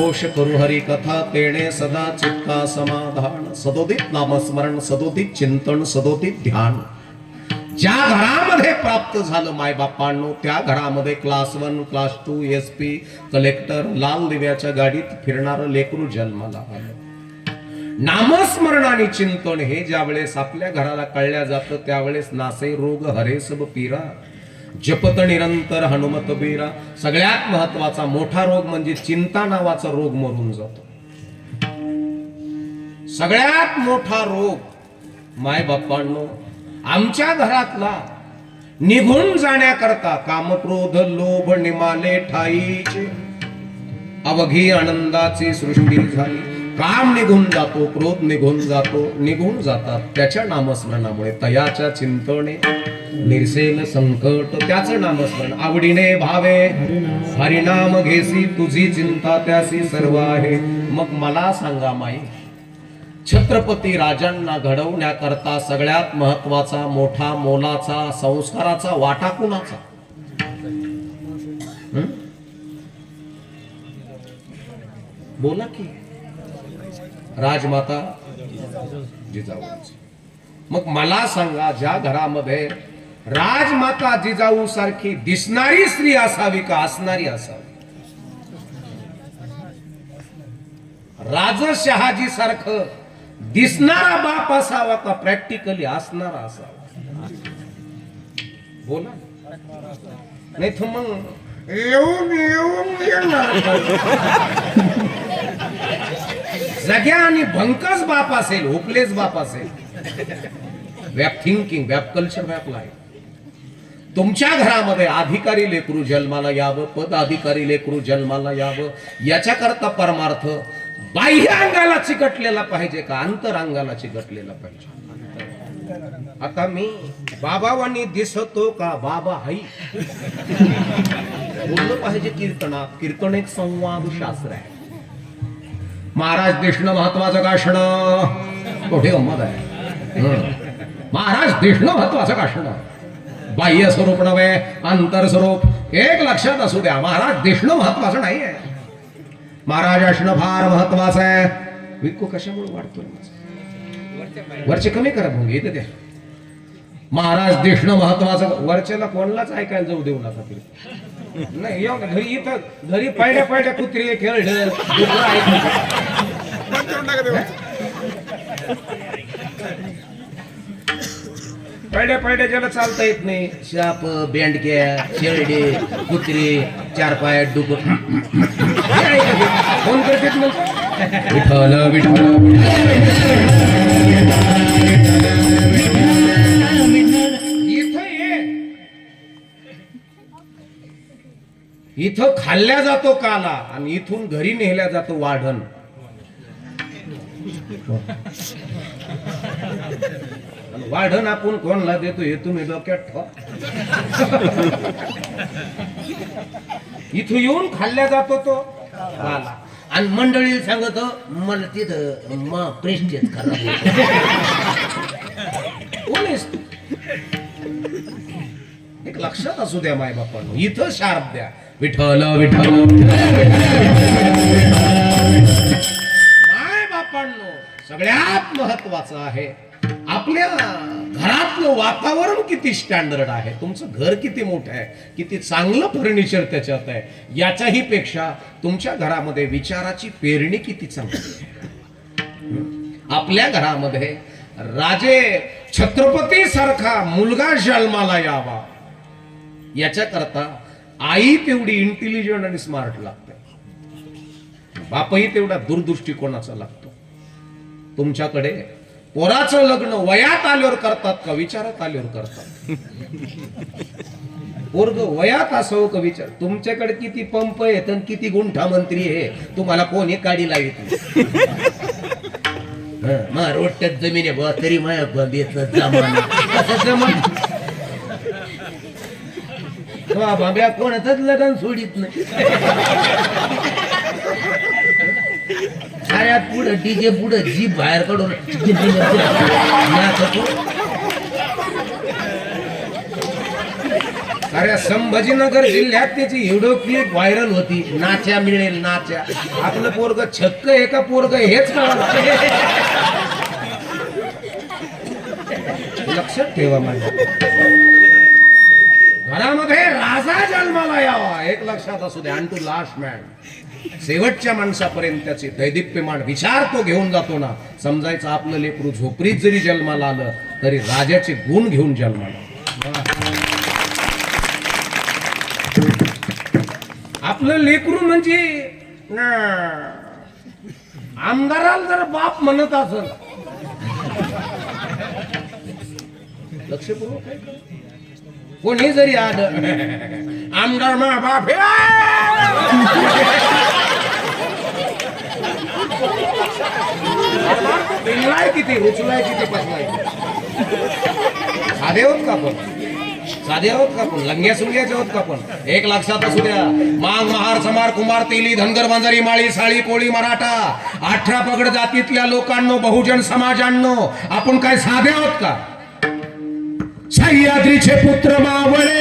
घोष करू हरी कथा तेणे सदा चित्ता समाधान. सदोदित नामस्मरण, सदोदित चिंतन, सदोदित ध्यान. ज्या घरामध्ये प्राप्त झालं माय बापांनो, त्या घरामध्ये क्लास 1 क्लास 2 SP कलेक्टर लाल दिव्याच्या गाडीत फिरणारं लेकरू जन्माला आलं. नामस्मरण आणि चिंतन हे ज्या वेळेस आपल्या घराला कळल्या जातं त्यावेळेस नासे रोग हरे सब पीरा, जपत निरंतर हनुमत बीरा. सगळ्यात महत्वाचा मोठा रोग म्हणजे चिंता नावाचा रोग मरून जातो. सगळ्यात मोठा रोग माय बापांनो आमच्या घरातला निघून जाण्याकरता कामक्रोध लोभ निमाले ठाईचे, अवघी आनंदाची सृष्टी झाली. काम निघून जातो, क्रोध निघून जातो, निघून जातात त्याच्या नामस्मरणामुळे. तयाच्या चिंतने निरसेल संकट, त्याचं नामस्मरण. आवडीने भावे हरिनाम घेसी, तुझी चिंता त्यासी सर्व आहे. मग मला सांगा माई, छत्रपती राजांना घडवण्याकरता सगळ्यात महत्वाचा मोठा मोलाचा संस्काराचा वाटा कुणाचा? बोला की. राजमाता जिजाऊंची. मग मला सांगा, ज्या घरामध्ये राजमाता जिजाऊ सारखी दिसणारी स्त्री असावी का असणारी असावी? राजशहाजी सारखं दिसणारा बाप असावा का प्रॅक्टिकली असणारा असावा? बोला. नाही तर मग येऊन येणार जग्या आणि भंकस बाप असेल, होपलेस बाप असेल. व्याप थिंकिंग, व्याप कल्चर, व्याप लाईफ. तुमच्या घरामध्ये अधिकारी लेकरू जन्माला यावं, पद अधिकारी लेकरू जन्माला यावं, याच्याकरता परमार्थ बाह्य अंगाला चिकटलेला पाहिजे का अंतरांगाला चिकटलेला पाहिजे? आता मी बाबावानी दिसतो का बाबा हाई बोललं पाहिजे कीर्तनात. कीर्तन एक संवाद शास्त्र आहे. महाराज दिसणं महत्वाचं का असणं? कुठे गंमत आहे. महाराज दिसणं महत्वाचं का असणं? बाह्य स्वरूप नव्हे, अंतर स्वरूप. एक लक्षात असू द्या, महाराज दिसणं महत्वाचं नाही आहे, महाराज असणं फार महत्वाचं आहे. विकू कशामुळे वाढतोय? वरचे कमी करा भोंगे इथे द्या. महाराज दिसणं महत्वाचं. वरच्याला कोणालाच ऐकायला जाऊ देऊ नका तरी. नाही घरी इथं घरी पहिल्या पहिल्या कुत्री खेळ पहिल्या पहिल्या ज्याला चालता येत नाही, शाप बेंडक्या शेरडे कुत्री चार पायात डुकर फोन करतात मग विठ्ठल विठ्ठल. इथं खाल्ल्या जातो काला आणि इथून घरी नेल्या जातो वाढण. वाढण आपण कोणला देतो हे तुम्ही डोक्यात ठेवा. इथून येऊन खाल्ल्या जातो तो काला आणि मंडळी सांगत मला तिथं प्रेस्टेज खराब. एक लक्षात असू द्या माय बापांनो, इथं शार्प द्या. विठ्ठल विठ्ठल. माय बापांनो, सगळ्यात महत्वाचं आहे आपल्या घरातलं वातावरण किती स्टँडर्ड आहे, तुमचं घर किती मोठं आहे, किती चांगलं फर्निचर त्याच्यात आहे, याच्याही पेक्षा तुमच्या घरामध्ये विचाराची पेरणी किती चांगली आहे. आपल्या घरामध्ये राजे छत्रपती सारखा मुलगा जन्माला यावा याच्याकरता आई तेवढी इंटेलिजंट आणि स्मार्ट लागते, बापही तेवढा दूरदृष्टिकोनाचा लागतो. तुमच्याकडे पोराचं लग्न वयात आल्यावर करतात का विचारात आल्यावर करतात? पोरग वयात असावं का विचार? तुमच्याकडे किती पंप आहेत आणि किती गुंठा मंत्री आहे, तुम्हाला कोणी काढी लावित? रोट्यात जमीन आहे बा तरी माया बाब्या कोणाचंच लग्न सोडित नाही. साऱ्यात पुढं डीजे पुढं जीप बाहेर काढून अरे संभाजीनगर जिल्ह्यात त्याची व्हिडिओ क्लिप व्हायरल होती, नाच्या मिळेल नाच्या. आपलं पोरग छक्क आहे का पोरग हेच कळलं. लक्षात ठेवा माझ्या घरामध्ये राजा जन्माला यावा, एक लक्षात असू दे. अँड टू लास्ट मॅन, शेवटच्या माणसापर्यंत त्याचे दैदिप्यमान विचार तो घेऊन जातो ना. समजायचं आपलं लेकरू झोपडीत जरी जन्माला आलं तरी राजाचे गुण घेऊन जन्माला. आपलं लेकरू म्हणजे आमदाराला जर बाप म्हणत असेल, लक्षपूर्वक कोणी जरी आलं आमदार मा बाप किती उचलाय किती पसलाय. साधे होत का पण, साधे आहोत का पण, लंग्या सुंग्याचे होत का पण. एक लक्षात असू द्या, मांग महार समार कुमार तेली धनगर बांजारी माळी साळी कोळी मराठा 18 पगड जातीतल्या लोकांनो, बहुजन समाजांनो, आपण काय साधे आहोत का. सह्याद्रीचे पुत्र मावळे,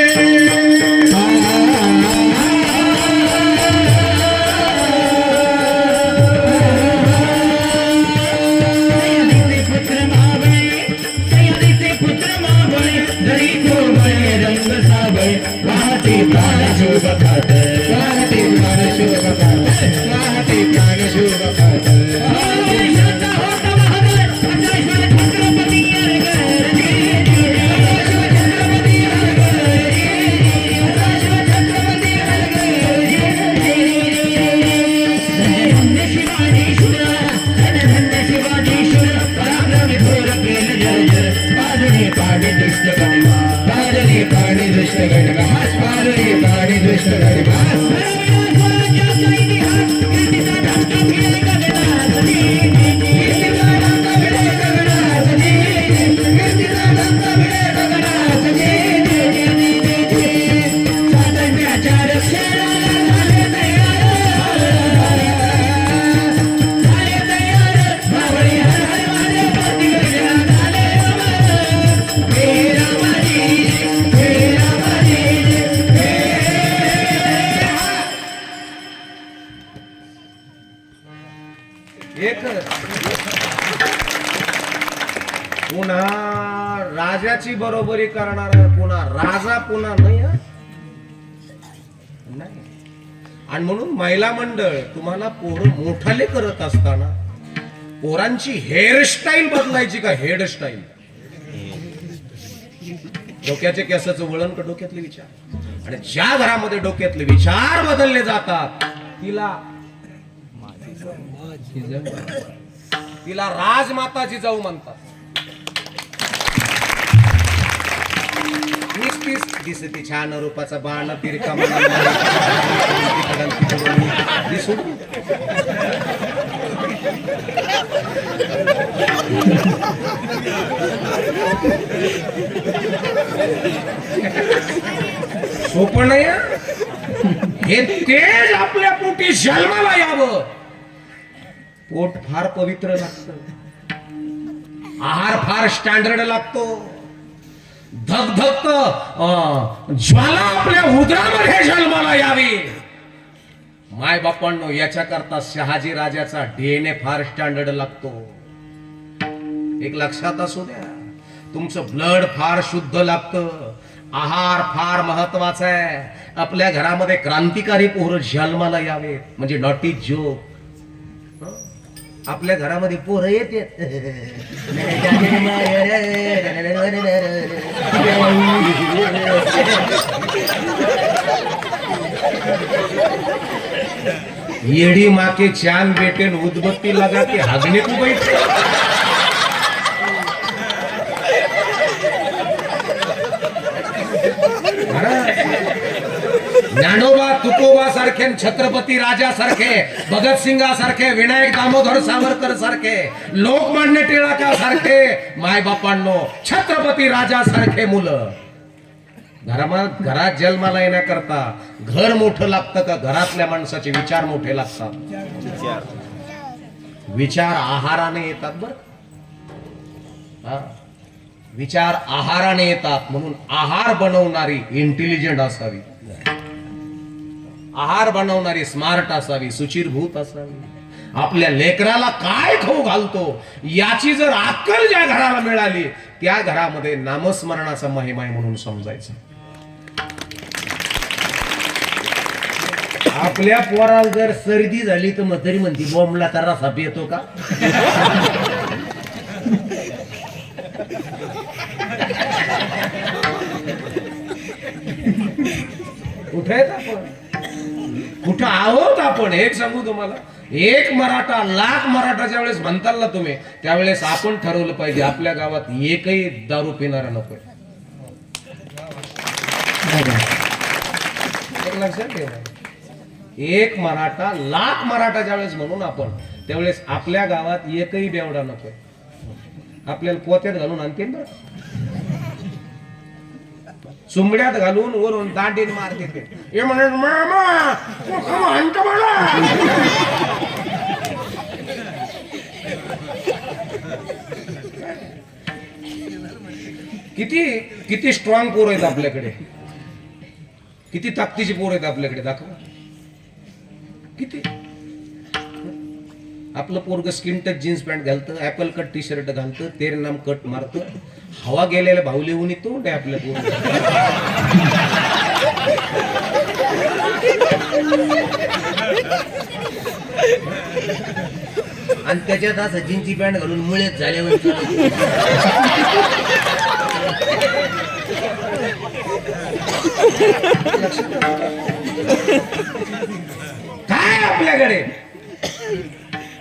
पुन्हा राजाची बरोबरी करणार, पुन्हा राजा पुन्हा नाही. आणि म्हणून महिला मंडळ तुम्हाला पोरं मोठाले करत असताना पोरांची हेअरस्टाईल बदलायची का, हेअरस्टाईल. डोक्याचे केसाचं वळण का डोक्यातले विचार. आणि ज्या घरामध्ये डोक्यातले विचार बदलले जातात तिला राजमाताची जाऊ म्हणतात. दिसती छान रूपाचा बाण तिरका सोपं नाही. हे तेज आपल्या पोटी जन्माला यावं. पोट फार पवित्र लागतं, आहार फार स्टँडर्ड लागतो, धगधगत ज्वाला आपल्या उदरामध्ये जन्माला यावी. माय बापांनो, याच्या करता शहाजी राजाचा डीएनए फार स्टँडर्ड लागतो. एक लक्षात असू द्या, तुमचं ब्लड फार शुद्ध लागतं, आहार फार महत्वाचा आहे. आपल्या घरामध्ये क्रांतिकारी पोरं जन्माला यावे, म्हणजे नॉट इज जोक. आपल्या घरामध्ये पोरं येते येडी माके चांद बेटे उदबत्ती लगा के हगने को बैठे. ज्ञानोबा तुकोबा सारखे, छत्रपती राजा सारखे, भगतसिंगा सारखे, विनायक दामोदर सावरकर सारखे, लोकमान्य टिळका सारखे माय बापांनो, छत्रपती राजा सारखे मुलं घरात जन्माला येण्याकरता घर मोठं लागतं का घरातल्या माणसाचे विचार मोठे लागतात. विचार आहाराने येतात. बर विचार आहाराने येतात, म्हणून आहार बनवणारी इंटेलिजंट असावी, आहार बनवणारी स्मार्ट असावी, सुचिरभूत असावी. आपल्या लेकराला काय खाऊ घालतो याची जर अक्कल ज्या घराला मिळाली त्या घरामध्ये नामस्मरणाचा महिमा आहे म्हणून समजायचं. आपल्या पोराला जर सर्दी झाली तर म्हातारी म्हणती बॉम्बला तर रसा येतो का? कुठे आहेत आपण, कुठं आहोत आपण? एक सांगू तुम्हाला, एक मराठा लाख मराठाच्या वेळेस म्हणताल ना तुम्ही, त्यावेळेस आपण ठरवलं पाहिजे आपल्या गावात एकही दारू पिणारा नकोय. लक्षात ठेवा, एक मराठा लाख मराठाच्या वेळेस म्हणून आपण, त्यावेळेस आपल्या गावात एकही बेवडा नकोय. आपल्याला पोत्यात घालून आणते ना, सुमड्यात घालून वरून दांडीन मारते ते. हे म्हणत मामा आणतो मला. किती किती स्ट्रॉंग पोर आहेत आपल्याकडे, किती ताकदीची पोर आहेत आपल्याकडे, दाखवा किती. आपलं पोरग स्किन टच जीन्स पॅन्ट घालतं, ऍपल कट टी शर्ट घालतं, तेर नाम कट मारतं, हवा गेलेल्या भाऊले ऊन तोंड आहे आपल्या पोरग. आणि त्याच्यात असं जीन्सची पॅन्ट घालून मुळेच झाल्यावर काय आपल्याकडे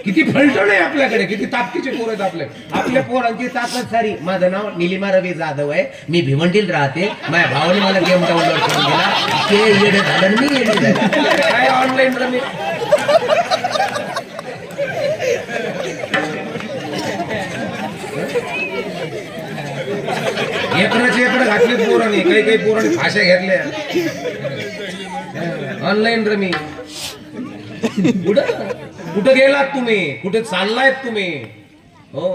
किती फलटण आहे आपल्याकडे, किती ताकदीचे पोर आहेत आपल्याकडे. आपल्या पोरांची ताकद सारी. माझं नाव निलिमा रवी जाधव आहे, मी भिवंडीत राहते. माझ्या भावाने मला गेम डाउनलोड करून दिला, ते येडे झालं मी येडे झालं. काय ऑनलाईन रमी. एकराचे एकड घातले पोरांनी, काही काही पोरांनी फाशा घेतल्या ऑनलाईन रमी. कुठं कुठं गेलात तुम्ही, कुठे चाललायत तुम्ही? हो,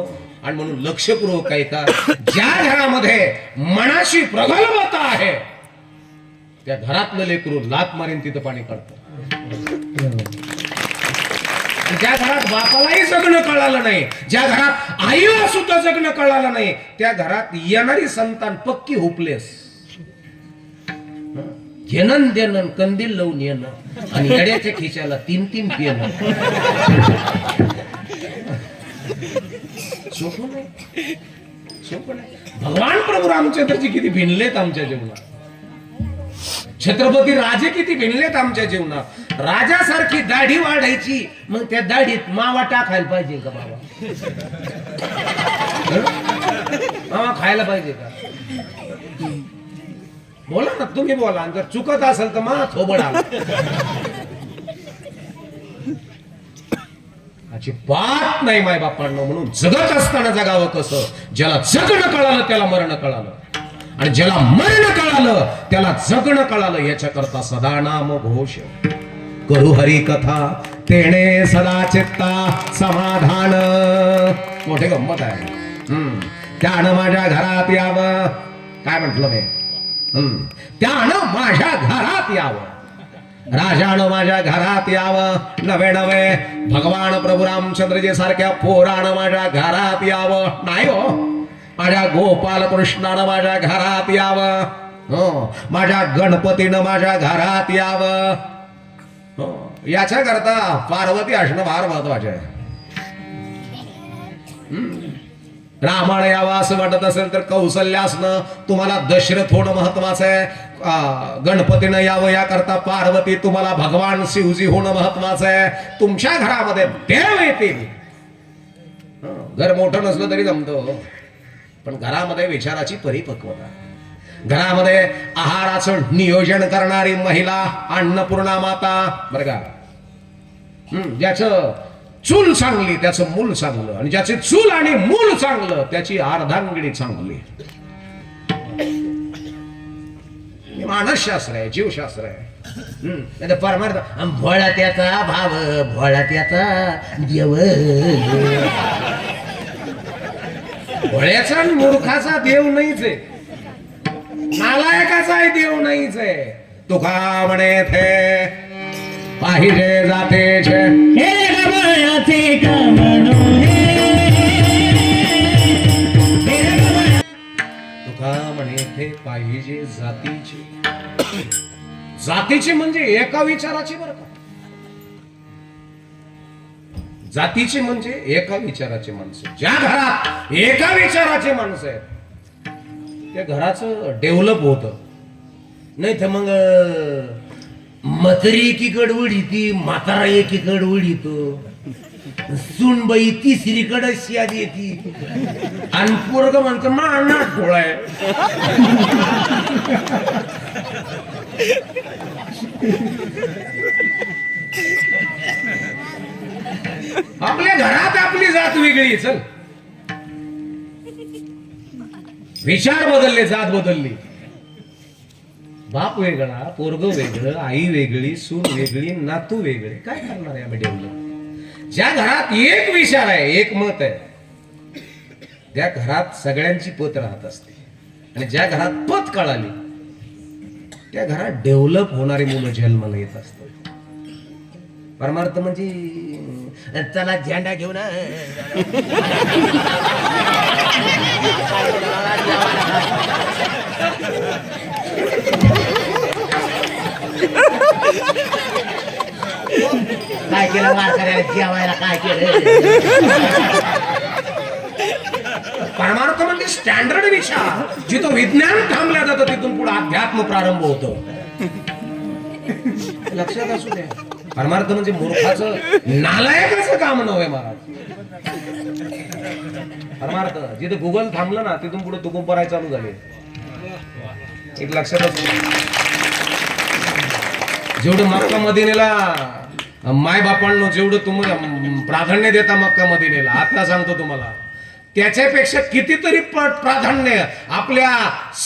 आणि म्हणून लक्षपूर्वक काय का, ज्या घरामध्ये मनाशी प्रगल्भता आहे त्या घरातलं लेकरू लात मारीन तिथं पाणी काढतं. ज्या घरात बापालाही जगणं कळालं नाही, ज्या घरात आईला सुद्धा जगणं कळालं नाही, त्या घरात येणारी संतान पक्की होपलेस. घेणं देणं, कंदील लावून येणं आणि येड्याच्या खिशाला 3-3 पिणं. सोपं नाही, सोपं नाही. भगवान प्रभू रामचंद्रजी किती भिनलेत आमच्या जीवनात, छत्रपती राजे किती भिनलेत आमच्या जीवनात. राजासारखी दाढी वाढायची, मग त्या दाढीत मावा टाकायला पाहिजे का बाबा? मावा खायला पाहिजे का? बोला ना, तुम्ही बोला. जर चुकत असेल तर मा थोबड आला. बात नाही माय बापांनो. म्हणून जगत असताना जगावं कसं. ज्याला जगणं कळालं त्याला मरण कळालं, आणि ज्याला मरण कळालं त्याला जगणं कळालं. याच्या करता सदा नाम घोष करू हरी कथा, तेणे सदा चित्ता समाधान. मोठे गंमत आहे. त्यानं माझ्या घरात यावं. काय म्हंटल मी? त्यानं माझ्या घरात यावं, राजानं माझ्या घरात यावं. नवे नवे भगवान प्रभू रामचंद्रजी सारख्या पोरानं माझ्या घरात यावं. नाही हो, माझ्या गोपाल कृष्णानं माझ्या घरात यावं. हो, माझ्या गणपतीनं माझ्या घरात यावं. हो, याच्या करता पार्वती असणं फार महत्वाचे आहे. रामायण यावं असं वाटत असेल तर कौशल्य असणं, तुम्हाला दशरथ होणं महत्वाचं आहे. गणपतीनं यावं याकरता पार्वती, तुम्हाला भगवान शिवजी होणं महत्वाचं आहे. तुमच्या घरामध्ये देव येतील. घर मोठं नसलं तरी जमतो, पण घरामध्ये विचाराची परिपक्वता, घरामध्ये आहाराचं नियोजन करणारी महिला अन्नपूर्णा माता. बरं का, ज्याचं चूल चांगली त्याचं मूल चांगलं, आणि ज्याचे चूल आणि मूल चांगलं त्याची अर्धांगिनी चांगली. मानसशास्त्र आहे, जीवशास्त्र आहे. परमार्थ भोळा त्याचा भाव, भोळा त्याचा देव. भोळ्याचा आणि मूर्खाचा देव नाहीच आहे, नालायकाचा देव नाहीच आहे. तुका म्हणे थे पाहिजे जातेचे हे गवळाचे का म्हणू तुका म्हणे थे पाहिजे जातीचे. जातीचे म्हणजे एका विचाराची बरं का, जातीचे म्हणजे एका विचाराचे माणसं. ज्या घरात एका विचाराचे माणसं आहेत त्या घराचं डेव्हलप होत. नाही तर मग म्हातारी एकीकड उडीती, म्हातारा एकीकड उडीतो, सुनबाई तिसरीकडे शिया देती आणि पोरग म्हणतो मा डोळाय. आपल्या घरात आपली जात वेगळी. चल विचार बदलले, जात बदलली. बाप वेगळा, पोरग वेगळं, आई वेगळी, सून वेगळी, नातू वेगळे. काय करणार आहे आम्ही डेव्हलप? ज्या घरात एक विचार आहे, एक मत आहे, त्या घरात सगळ्यांची पत राहत असते. आणि ज्या घरात पत कळाली त्या घरात डेव्हलप होणारी मुलं जन्माला येत असतात. परमार्थ म्हणजे चला झेंडा घेऊन काय केलं वारकऱ्याला जेवायला, काय केलं? परमार्थ म्हणजे स्टँडर्ड विचार. जिथं विज्ञान थांबल्या जातं तिथून पुढे अध्यात्म प्रारंभ होतो. लक्षात असू द्या. परमार्थ म्हणजे मूर्खाचं, नालायकाचं काम नव्हे महाराज. परमार्थ जिथे गुगल थांबलं ना तिथून पुढे तुकुम पराय चालू झाले. एक लक्षात असू द्या. जेवढं मक्का मदिनेला माय बापांनो जेवढं तुम्ही प्राधान्य देता मक्का मदिनेला, आता सांगतो तुम्हाला, त्याच्यापेक्षा कितीतरी पट प्राधान्य आपल्या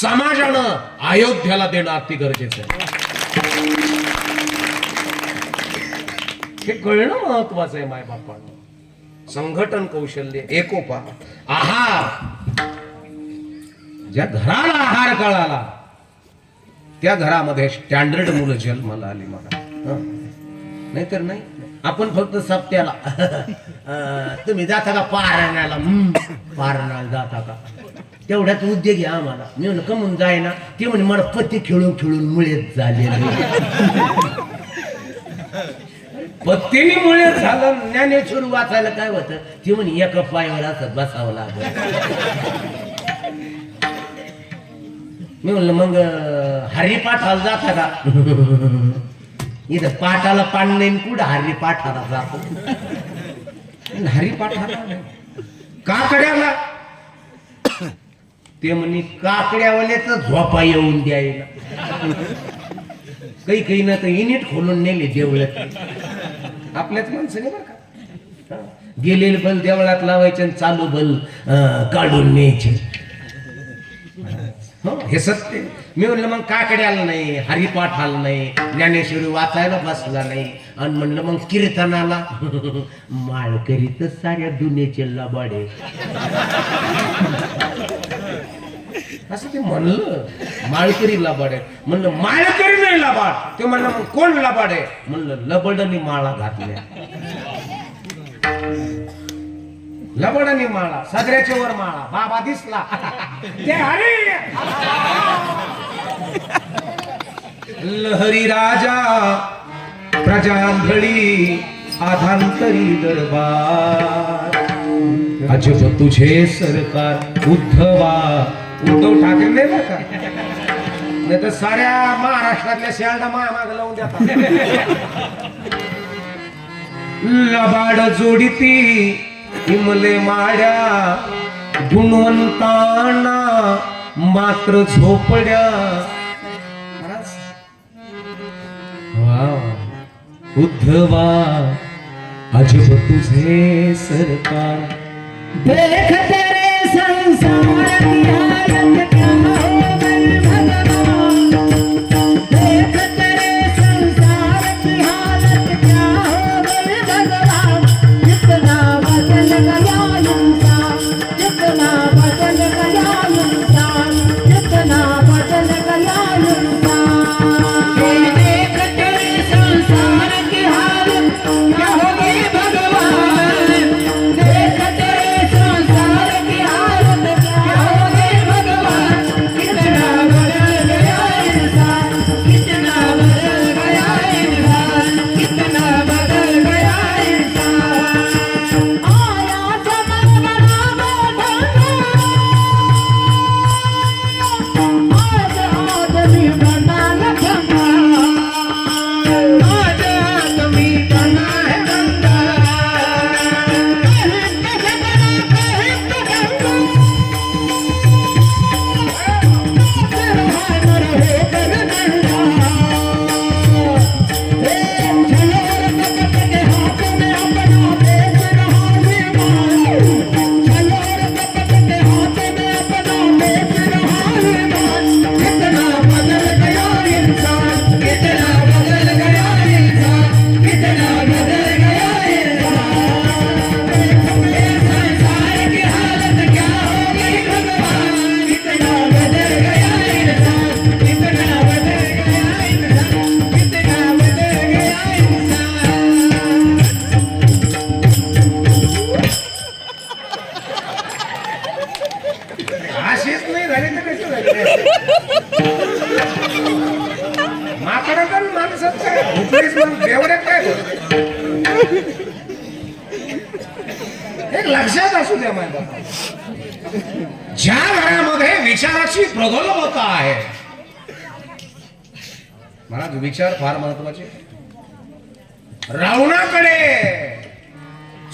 समाजानं अयोध्याला देणं अति गरजेचं आहे. हे कळणं महत्वाचं आहे माय बापांनो. संघटन कौशल्य, एकोपा, आहार. ज्या घराला आहार कळाला त्या घरामध्ये स्टँडर्ड मुलं जन्माला आली मला. नाहीतर नाही. आपण फक्त सप्त्याला तुम्ही जाता का पारण्याला, पारण्याला जाता का, तेवढ्याच उद्योग आहे आम्हाला. मी म्हणलं कमून जाय ना. ते म्हणे मला पत्ती खेळून खेळून मुळेच झाले. पत्तीने मुळे झालं. ज्ञानेश्वर वाचायला काय होतं, ते म्हणे एका पायावर असं बसावं लागलं. मी म्हणलं मग हरिपाठाला जाता का? इथं पाठाला पाणी नाही, कुठं हरिपाठाला जातो? हरिपाठाला काकड्याला. ते म्हणे काकड्यावाल्याच झोपा येऊन द्यायला. काही काही ना तर युनिट खोलून नेले देवळात. आपल्याच माणसाने बरं का, गेलेले बल देवळात लावायचे आणि चालू बल काढून न्यायचे. हे सत्य. मी म्हणलं मग काकड्याला नाही, हरिपाठ आला नाही, ज्ञानेश्वरी वाचायला बसला नाही, आणि म्हणलं मग कीर्तनाला माळकरी तर साऱ्या दुनियेचे लबाडे. असं ते म्हणलं माळकरी लबाड आहे. म्हणलं माळकरी नाही लबाड. ते म्हणलं मग कोण लबाड आहे? म्हणलं लबडनी माळा घातल्या. लबडनी माळा, सगळ्याच्या वर माळा. बाबा दिसला ते हरी लहरी राजा प्रजांधळी आधांतरी दरबार. अजब तुझे सरकार उद्धवा. उद्धव ठाकरे नाही बरं का, नाही तर साऱ्या महाराष्ट्रातल्या शेळडा माग लावून देतात. लबाड जोडीती हिमले माड्या, गुणवंताना मात्र झोपड्या. उद्धवा अजब तुझे सरकार. देख तेरे संसार की हालत क्या हो गई भगवान. देख तेरे संसार की हालत क्या हो गई भगवान. जितना बदल गया इंसान, जितना हे लक्षात असू द्या माझ्या बाबा. ज्या घरामध्ये विचाराची प्रगल्भता आहे, मला विचार फार महत्वाचे. रावणाकडे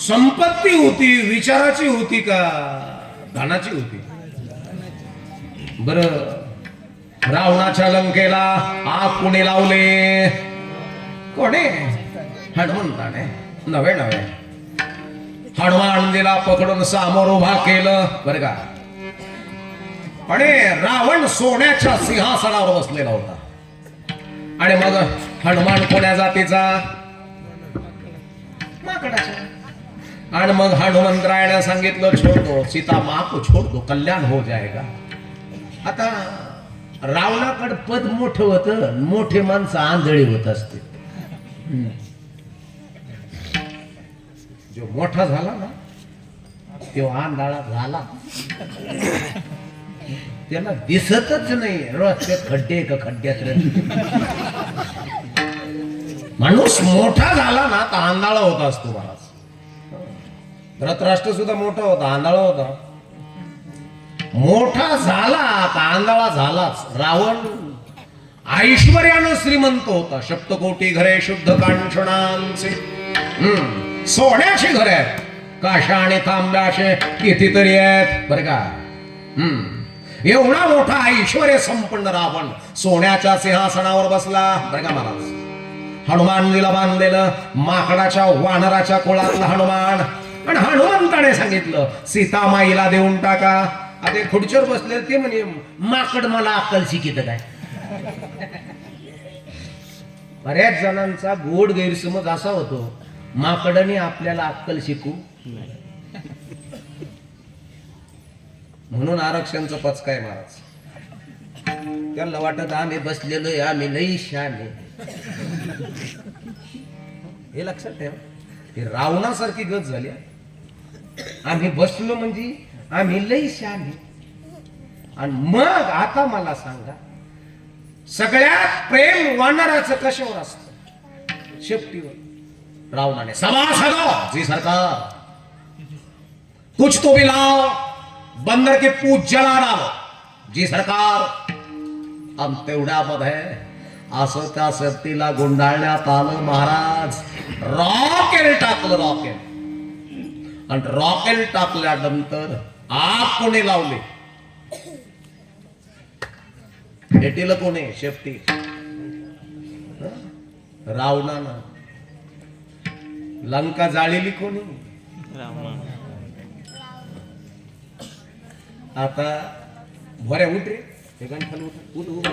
संपत्ती होती, विचाराची होती का धनाची होती? बर, रावणाच्या लंकेला आग कोणी लावले? कोणी? हनुमंताने. नव्हे नव्हे, हनुमान दिला पकडून समोर उभा केलं बर का. आणि रावण सोन्याच्या सिंहासनावर बसलेला होता. आणि मग हनुमान कोण्या जातीचा? माकडाचा. आणि मग हनुमंतरायाने सांगितलं, छोड़ दो सीता माँ को छोड़ दो, कल्याण हो जाएगा. आता रावणाकडे पद मोठं होतं, मोठे माणसं आंधळी होत असते. जो मोठा झाला ना तो आंधळा झाला. त्याला दिसतच नाही रस्त्यात खड्डे का खड्ड्यात. माणूस मोठा झाला ना तर आंधळा होता असतो. महाराज धृतराष्ट्र सुद्धा मोठा होता, आंधळा होता. मोठा झाला तर आंधळा झालाच. रावण ऐश्वर्यानं श्रीमंत होता. सप्तकोटी घरे शुद्ध कांचनांचे, सोन्याची घरे आहेत, काशा आणि तांब्याचे कितीतरी आहेत बर का. एवढा मोठा ऐश्वर्य संपन्न रावण सोन्याच्या सिंहासनावर बसला बर का महाराज. हनुमानजीला बांधलेलं माकडाच्या वानराच्या कोळातला हनुमान. आणि हनुमंताने सांगितलं सीतामाईला देऊन टाका. आता खुर्चीवर बसले ते म्हणे माकड मला अक्कल शिकित काय. बऱ्याच जणांचा गोड गैरसमज असा होतो, माकडाने आपल्याला अक्कल शिकू म्हणून आरक्षणचं पचकाय महाराज. त्यांना वाटत आम्ही बसलेलोय, आम्ही लई शाने. हे लक्षात ठेवा, हे रावणासारखी गत झाली. आम्ही बसलो म्हणजे आम्ही लई शाने. आणि मग आता मला सांगा, सगळ्यात प्रेम वानराचं कशावर असतं? शेपटीवर. रावणाने सभासदो जी सरकार कुछ तो भी लाओ, बंदर के पूछ जला डालो जी सरकार. आणि तेवढ्यामध्ये असं त्या शेपटीला गुंडाळण्यात आलं महाराज. रॉकेल टाकलं, रॉकेल. आणि रॉकेल टाकल्यानंतर आग कोणी लावली? भेटीला कोणी? शेपटी. रावणानं. लंका जाळलेली कोणी? आता भऱ्या उठ रे, हे गणपण उठ, उठ उभा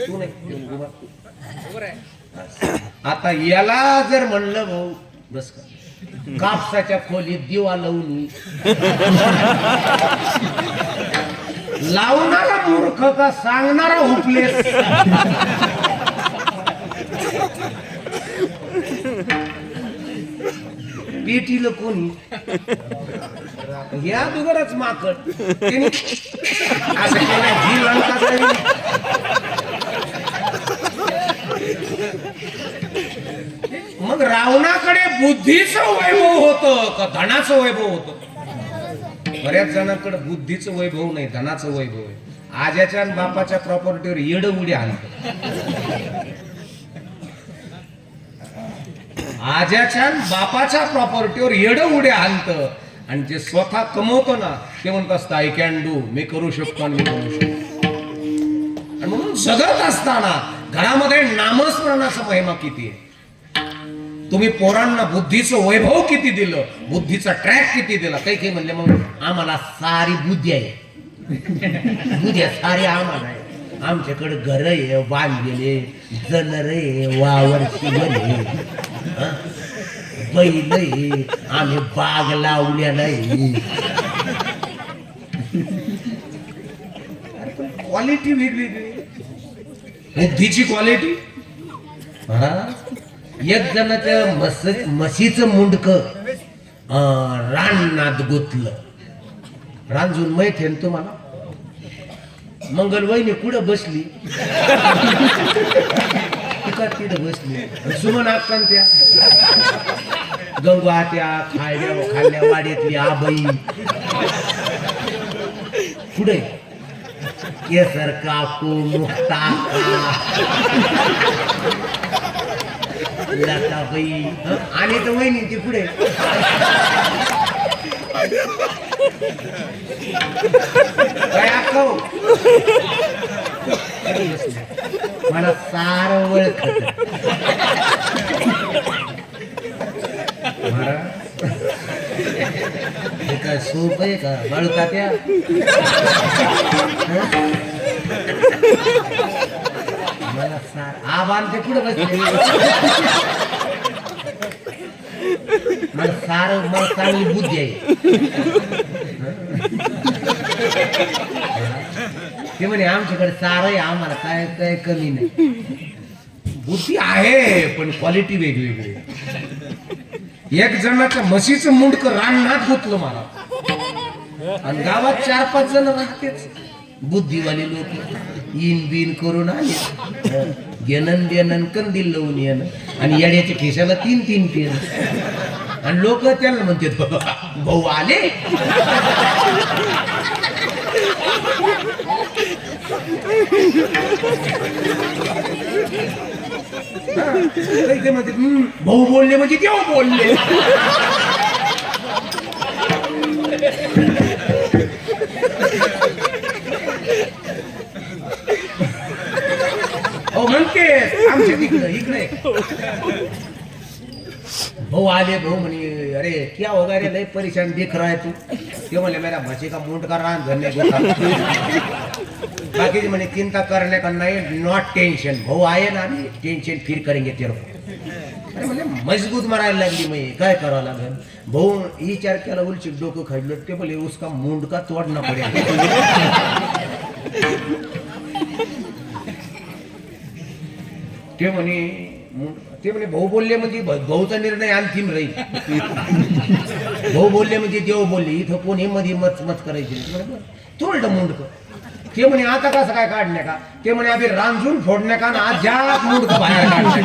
तू नाही उभा. आता याला जर म्हणलं भाऊ बस का, कापसाच्या खोलीत दिवा लावून लावणारा मूर्ख का सांगणारा हुकलेस? पेटीला कोणी? या दुगरच माकड. त्याने असं केलं, ही लंका जाईल. मग रावणाकडे बुद्धीचं वैभव होतं का धनाचं वैभव होतं? बऱ्याच जणांकडे बुद्धीचं वैभव नाही, धनाचं वैभव आहे. आज्याच्या आणि बापाच्या प्रॉपर्टीवर येड उडी आणत. आज्याच्या आणि बापाच्या प्रॉपर्टीवर येड उड्या आणत. आणि जे स्वतः कमवतो ना ते म्हणत असतं आय कॅन डू, मी करू शकतो आणि मी करू शकतो. आणि म्हणून जगत असताना घरामध्ये नामस्मरणाचा महिमा किती आहे. तुम्ही पोरांना बुद्धीचं वैभव किती दिलं, बुद्धीचा ट्रॅक किती दिला. काही काही म्हणले मग आम्हाला सारी बुद्धी आहे, बुद्धी सारी आम्हाला आहे. आमच्याकडे घर आहे बांधलेले, जनर आहे, वावर शिवर आहे, बैल आहे, आम्ही बाग लावलेला आहे. क्वालिटी वेगवेगळी, बुद्धीची क्वालिटी. एक जणाच्या म्हशीचं मुंडक रानात गुतलं. रांजून माहिती आहे तुम्हाला, मंगलवहिनी कुठं बसली राधिका तिथं बसली सुमन आत्तान त्या गंगू आत्या खाल्ल्या वाड्यातली आबाई पुढे केसर काकू मुक्ता लताबाई आणि तर वहिनी ती पुढे काय अक्का मला सार ओळखत हे काय सूप आहे का बळका त्या मला सार आबान ते पुढे बसले मला चांगली बुद्धी आहे ते म्हणे आमच्याकडे सार आहे आम्हाला काय काय कमी नाही बुद्धी आहे पण क्वालिटी वेगवेगळी एक जणाच्या म्हशीचं मुंडक राननाथ गुतलं मला आणि गावात 4-5 जण राहतेच बुद्धिवाले लोक इन बिन करून आले घेणं देणं कंदील लावून येणं आणि येड्याच्या खिशाला 3-3 पेन आणि लोक त्यांना म्हणते भाऊ आले ते म्हणते भाऊ बोलले म्हणजे तेव्हा बोलले हो म्हणते आमच्या इकडे भाऊ आले भाऊ म्हणे अरे क्या होगा रे लय परेशान दिख रहा है तू ते म्हणले मेरा म्हशी का मुंड का रान धरने बाकी म्हणे चिंता करने का नहीं नॉट टेंशन भाऊ आए ना अभी टेंशन फिर करेंगे तेरे को अरे म्हणजे मजबूत मारायला लागली मी काय करावं लागेल भाऊ विचार केला उलची डोकं खाल्लं ते बोले उसका मुंड का तोडना पडेल ते म्हणे भाऊ बोलले म्हणजे भाऊचा निर्णय अंतिम राहील भाऊ बोलले म्हणजे देव बोलले इथं कोणी मध्ये मत करायची तोडलं मुंडक ते म्हणे आता कसं काय काढण्या का ते म्हणे आधी रांजून फोडण्या का ना आज ज्या मुंडक बाहेर काढण्या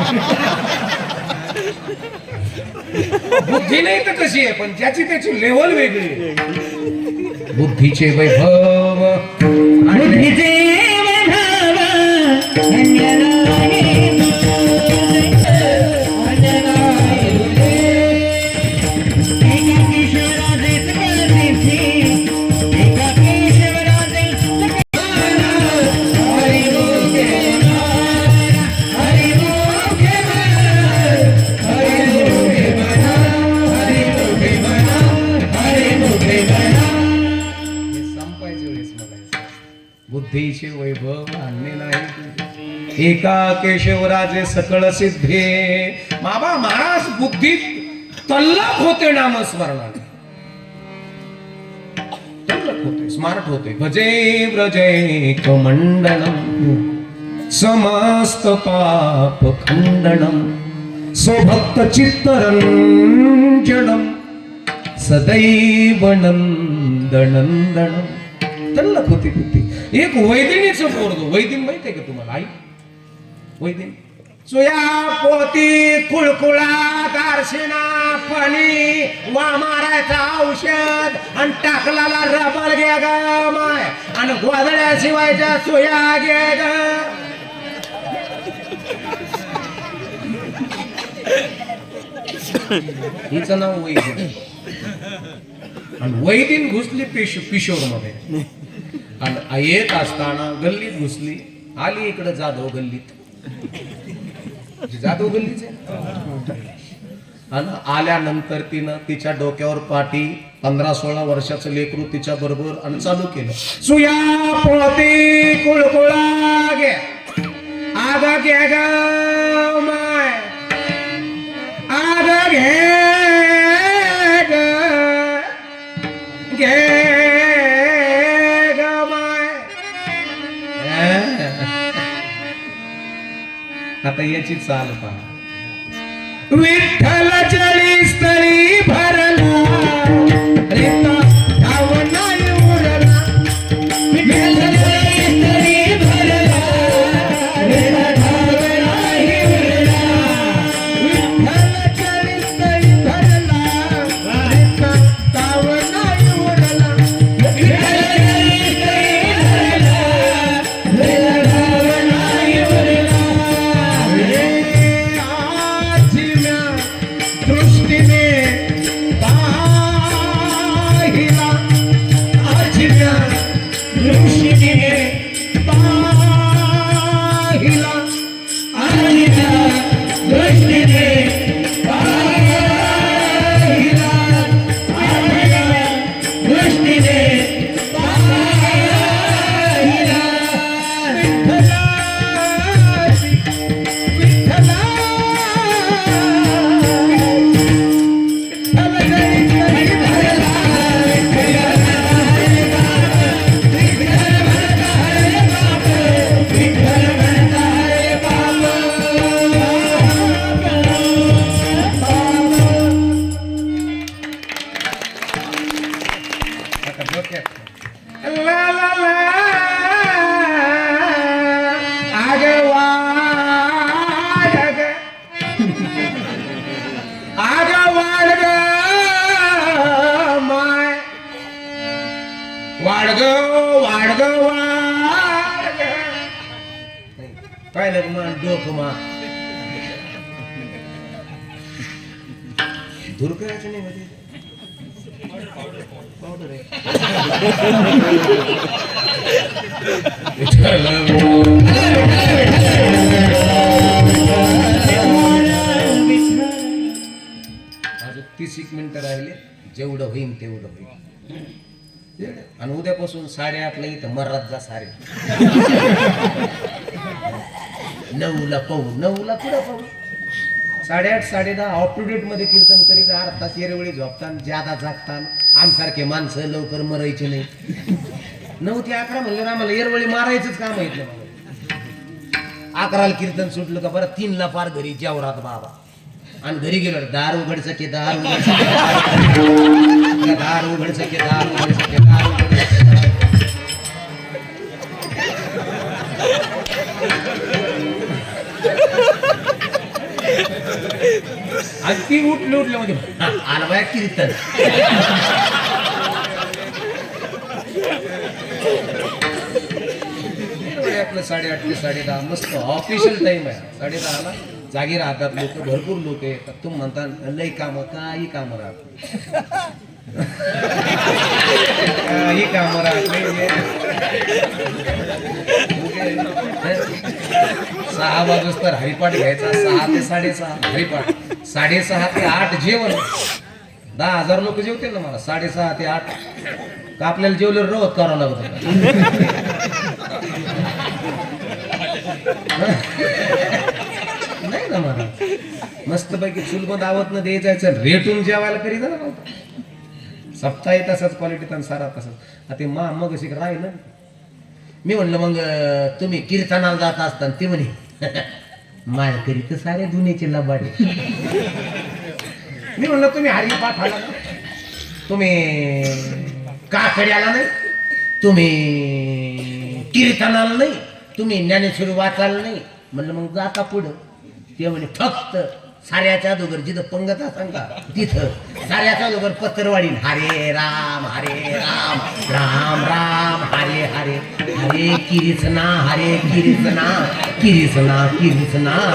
बुद्धी नाही तर कशी आहे पण ज्याची त्याची लेवल वेगळी आहे. बुद्धीचे वैभव बुद्धीचे वैभव धन्य राहे बुद्धीचे वैभव आणणे नाही एका केशवराजे सकळ सिद्धे बाबा महाराज बुद्धीत तल्लख होते नामस्मरणाने तल्लख होते स्मार्ट होते भजे व्रजे कमंडलम समस्त पाप खंडनम स्वभक्त चित्तरंजनम सदैव नंदनंदनम तल्लख होती बुद्धी एक वैदिनीचं पोरग वैदिन माहितीये का तुम्हाला आई वैदिन सुया पोती कुळकुळा गारशिना पाणी वा मारायचा औषध आणि टाकलाला रबर घे ग माय आणि गोधड्या शिवायच्या सुया घे ग हिचं नाव वैदिन आणि वैदिन घुसली पिशोर मध्ये आणि येत असताना गल्लीत घुसली आली इकडे जाधव गल्लीत जाधव गल्लीच आणि आल्यानंतर तिनं तिच्या डोक्यावर पाठी 15-16 वर्षाचं लेकरू तिच्या बरोबर आणि चालू केलं सुया पोती कुळकुळा घे आग घे ग माय आग घे आता याची चाल पहा विठ्ठल जळी स्थळी भरला रेता धावणारी उरला विठ्ठल जळी स्थळी भरला रेता धावणारी वाडग वाडग वाडग काय नाही मग डोकं मा दूर करायचं नाही मध्ये पावडर आहे अजून 30 मिनिटं राहिले जेवढं होईल तेवढं होईल आणि उद्यापासून 8:30 ला इथं मर्रात जा सारे 9ला पाहू 9ला पुढं पाहू 8:30 10:30 अप टू डेट मध्ये कीर्तन करीत 8 तास येरवेळी झोपतान ज्यादा जागतान आमसारखे माणसं लवकर मरायचे नाही 9 ते 11 म्हणलं आम्हाला येरवळी मारायचंच काम आहे मला 11ला कीर्तन सुटलं का बरं 3ला पार घरी जेवरात बाबा आणि घरी गेलो दार उघड सके दार उघड सके दार उघड सके दार उघड सके दार उघड सके आणि ती उठले म्हणजे आला बाया कीर्तन आपलं 8:30 ते 10:30 मस्त ऑफिशियल टाइम आहे 10:30 ला जागी राहतात लोक भरपूर लोक येतात तुम्ही म्हणता लई काम काही काम राहत काही काम राहत नाही 6 वाजता हरिपाठ घ्यायचा 6 ते 6:30 हरिपाठ 6:30 ते 8 जेवण 10,000 लोक जेवतील ना मला 6:30 ते 8 का आपल्याला जेवल्यावर रोज करावं लागत नाही ना मला मस्तपैकी चुलबंद आवत न द्यायचं रेटून जेवायला करीत ना सप्ताही तसाच क्वालिटी सारा तसाच ते मग अशी राहील मी म्हणलं मग तुम्ही कीर्तनाला जात असताना ते म्हणे माळकरी तर सारे दुनियेचे लबाडे मी म्हणलं तुम्ही हरिपाठाला ना तुम्ही काकड्याला नाही तुम्ही कीर्तनाला नाही तुम्ही ज्ञानेश्वरी वाचायला नाही म्हणलं मग जाता पुढं ते म्हणे फक्त साऱ्याच्या अगोदर जिथं पंगत असाल का तिथं साऱ्याच्या अगोदर पत्रवाढी हरे राम राम राम हरे हरे हरे किरीसना किरीसना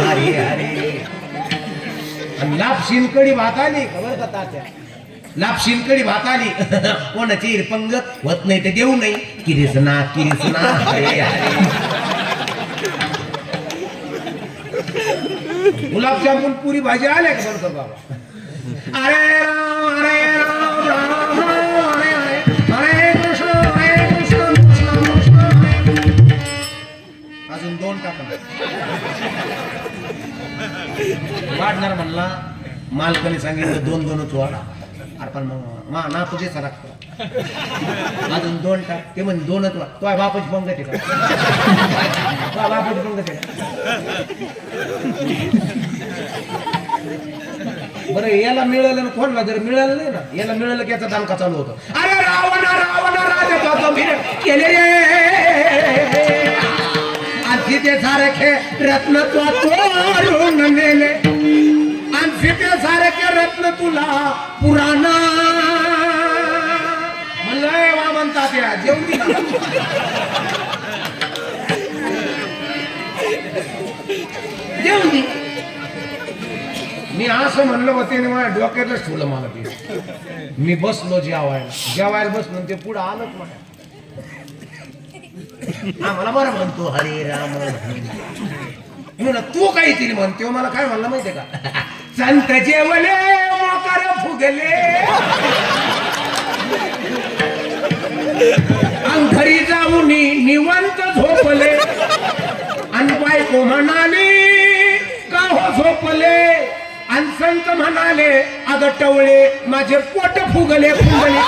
हरे हरे आणि लापशीन कडी भात आली खबर का तात्या लापशीन कडी भात आली कोणाची पंगत होत नाही ते देऊ नाही किरीसना हरे हरे गुलाबजामुन पुरी भाजी आल्या का बरोबर बाबा अरे राम राम हरे हरे कृष्ण कृष्ण अजून 2 टाका वाढणार म्हणला मालकाने सांगितलं 2-2च वाढा अरे पण मग ना तुझे लागतो अजून 2 टाक ते म्हणजे 2च वाढ तो बापाची पंगत आहे का बापाची पंगत आहे बरं याला मिळालं ना कोणला जर मिळालं नाही ना याला मिळालं की याचा दानका चालू होतो अरे रावण राजा केले आणि ते सारखे रत्न चोरून नेले आणि ते सारखे रत्न तुला पुराणा म्हणलंय वा म्हणतात या जेवणी जेवणी मी असं म्हणलं होते मला डोक्यातच ठेवलं मला ते मी बसलो जेवायला बसलो ते पुढं आलंच मला आम्हाला बरं म्हणतो हरे राम म्हणलं तू काहीतरी म्हणतो मला काय म्हणलं माहितीये का संत जेवले मोकार फुगले आणि घरी जाऊन निवांत झोपले आणि बायको म्हणाली का हो झोपले आणि संत म्हणाले अगं टवळे माझे पोट फुगले फुगले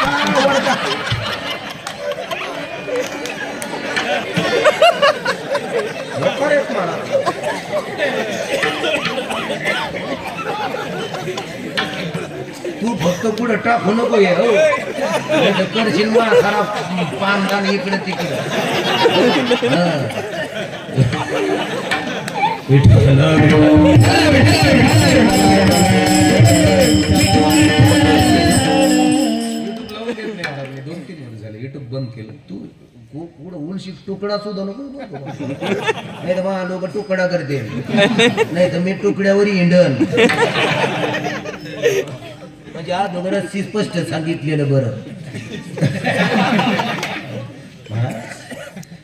तू फक्त पुढे टाकू नको ये हो करशील मला खराब पानदान इकडे तिकडे युट्यूब बंद केलं. तू पुढं उलशीक तुकडा सुद्धा नको नाही तर मला लोक तुकडा करते नाही तर मी तुकड्यावर हिंडन म्हणजे अगोदरच स्पष्ट सांगितलेलं बरं.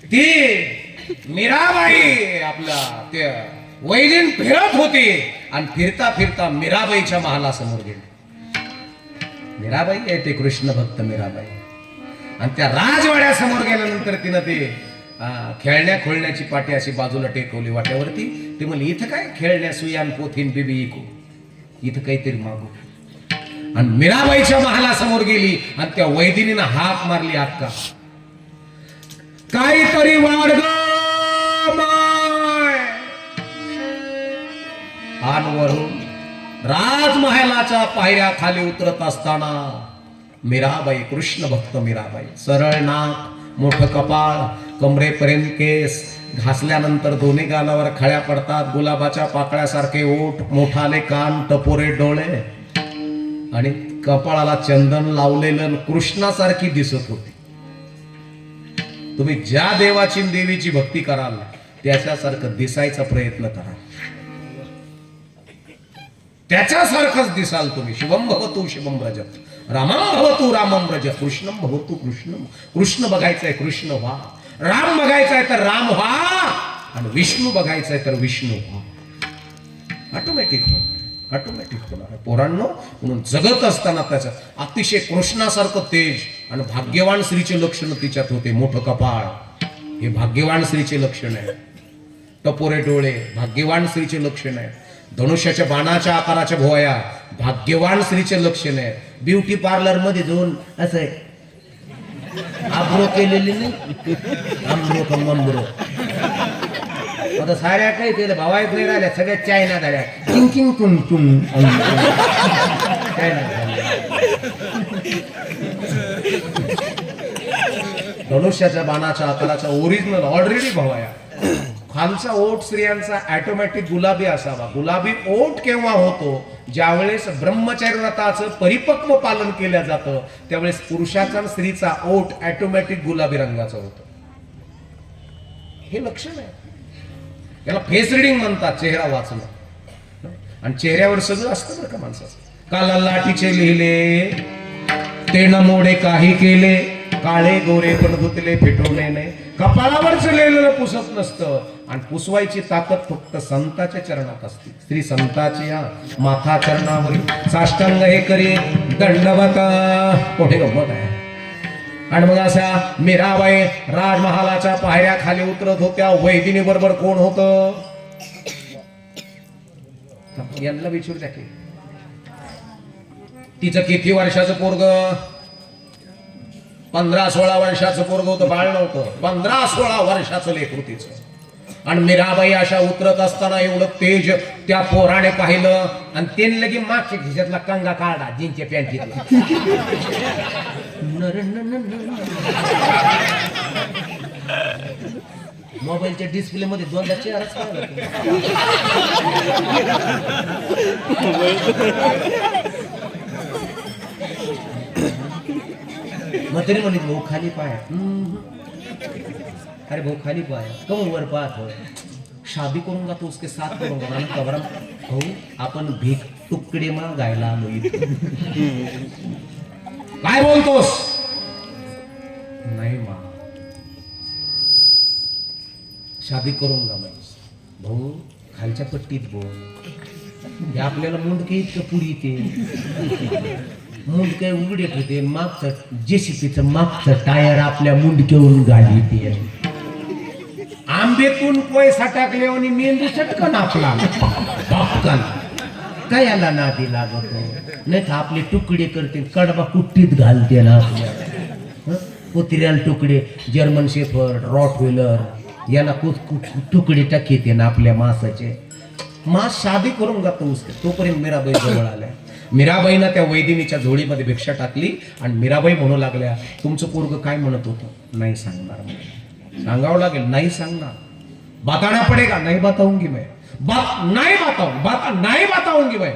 ती मीराबाई आपला ते वैलीन फिरत होती आणि फिरता फिरता मीराबाईच्या महालासमोर गेली. मीराबाई आहे ते कृष्ण भक्त मीराबाई. आणि त्या राजवाड्यासमोर गेल्यानंतर तिनं ते खेळण्या खोळण्याची पाटी अशी बाजूला टेकवली वाट्यावरती. ते म्हणली इथं काय खेळण्या सुयान पोथीन बिबी इको, इथं काहीतरी मागू. आणि मीराबाईच्या महालासमोर गेली आणि त्या वैदिनीनं हाक मारली अक्का काहीतरी वाढ वरून राजमहालाच्या पायऱ्या खाली उतरत असताना मीराबाई, कृष्ण भक्त मीराबाई, सरळ नाक, मोठं कपाळ, कमरेपर्यंत केस, घासल्यानंतर दोन्ही गालावर खळ्या पडतात, गुलाबाच्या पाकळ्यासारखे ओठ, मोठाले कान, टपोरे डोळे आणि कपाळाला चंदन लावलेलं कृष्णासारखी दिसत होती. तुम्ही ज्या देवाची देवीची भक्ती कराल त्याच्यासारखं दिसायचा प्रयत्न करा, त्याच्यासारखंच दिसाल तुम्ही. शिवम भवतु शिवम व्रज, रामम भवतु रामम व्रज, कृष्णम भवतु कृष्णम. कृष्ण बघायचंय कृष्ण व्हा, राम बघायचंय तर राम व्हा, आणि विष्णू बघायचंय तर विष्णू व्हा. ऑटोमॅटिक होणार पोरांनो. म्हणून जगत असताना त्याचं अतिशय कृष्णासारखं तेज आणि भाग्यवान स्त्रीचे लक्षण तिच्यात होते. मोठं कपाळ हे भाग्यवान स्त्रीचे लक्षण आहे, टपोरे डोळे भाग्यवान स्त्रीचे लक्षण आहे, धनुष्याच्या बाणाच्या आकाराच्या भोया भाग्यवान स्त्रीचे लक्षण आहे. ब्युटी पार्लर मध्ये जाऊन असं आब्रो केलेली नाही, आंब्रो का मंब्रो. आता साऱ्या काही केलं भावायत नाही राहिल्या, सगळ्या चायना झाल्या. किंकिंग कुन कुन चायना धनुष्याच्या बाणाच्या आकाराचा ओरिजिनल ऑलरेडी भवाया. खालचा ओठ स्त्रियांचा ऑटोमॅटिक गुलाबी असावा. गुलाबी ओठ केव्हा होतो? ज्यावेळेस ब्रह्मचर्य व्रताचं परिपक्व पालन केलं जातं त्यावेळेस पुरुषाचा आणि स्त्रीचा ओठ ऑटोमॅटिक गुलाबी रंगाचा होतो. हे लक्षण आहे. याला फेस रिडिंग म्हणतात, चेहरा वाचणं. आणि चेहऱ्यावर सगळं असतं बरं का माणसाचं. काला लाठीचे लिहिले ते न मोडे काही केले, काळे गोरे पण धुतले फिटवले नाही. कपाळावरच लिहिलेलं पुसत नसतं आणि पुसवायची ताकद फक्त संताच्या चरणात असते. श्री संताची माथा चरणावर साष्टांग हे करी दंडवत. कोठे गंमत आहे. आणि मग अशा मीराबाई राजमहालाच्या पायऱ्या खाली उतरत होत्या. वैदिनी बरोबर कोण होतं यांना विचारू द्या की. तिचं किती वर्षाचं पोरग? 15-16 वर्षाचं पोरग होतं, बाळ नव्हतं. 15-16 वर्षाचं लेकरू तिचं. आणि मीराबाई अशा उतरत असताना एवढं तेज त्या पोराने पाहिलं आणि त्यांनी लगे मागच्या खिशातला कंगा काढला जीनच्या पॅन्टीतला. मोबाईलच्या डिस्प्ले मध्ये 2दा चेहराच काढला. मग तरी म्हणली भाऊ खाली पाया. अरे भाऊ खाली पाया कम वर पाहत हो, शादी करूंगा तो उसके साथ करूंगा. कबरा भाऊ आपण भीक तुकडे मागायला आलो इथे. काय बोलतोस? नाही मा शादी करूंगा मैं. भाऊ खालच्या पट्टीत बोल. हे आपल्याला मुंडके इतकं पुरी ते मुंडके उघडे होते. मागचं जेसीपीचं मागचं टायर आपल्या मुंडकेवरून गाडी ते. आंबेतून पैसा टाकले आणि मेंदू चटकन आपला पक्कन काय याला नादी लागतो. नाही तर आपले तुकडे करते, कडबा कुट्टीत घालते ना आपल्या. कुत्र्याला तुकडे, जर्मन शेफर्ड, रॉट व्हीलर याला तुकडे टाकीते ना आपल्या मासाचे. मास शादी करून जातो उसके. तोपर्यंत मीराबाई जवळ आल्या. मीराबाईनं त्या वैदिनीच्या झोळीमध्ये भिक्षा टाकली आणि मीराबाई म्हणू लागल्या तुमचं पोरग काय म्हणत होतं? नाही सांगणार. सांगावं लागेल. नाही सांगणार. बताना पडेगा. नाही बताऊंगी मैं. नाही बताऊंगी मैं.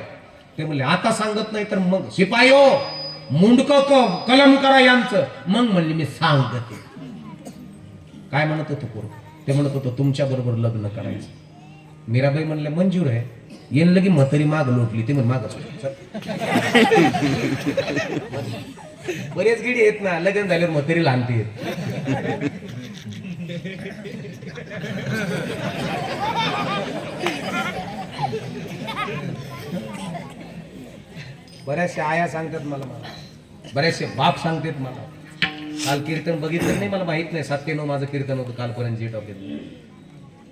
ते म्हणले आता सांगत नाही तर मग शिपाई हो मुंडक कलम करा यांचं. मग म्हणले मी सांगते. काय म्हणत होतो पोर? ते म्हणत होतो तुमच्या बरोबर लग्न करायचं. मीराबाई म्हणले मंजूर आहे. येन लगी म्हातारी माग लोटली. ते म्हण मागच बरेच गिडी आहेत ना, लग्न झाल्यावर म्हातारी लहानती येत. बऱ्याचशा आया सांगतात मला, बऱ्याचशे बाप सांगतात मला. काल कीर्तन बघितलं नाही, मला माहित नाही. 7-9 माझं कीर्तन होतं कालपर्यंत जी टॉकीत.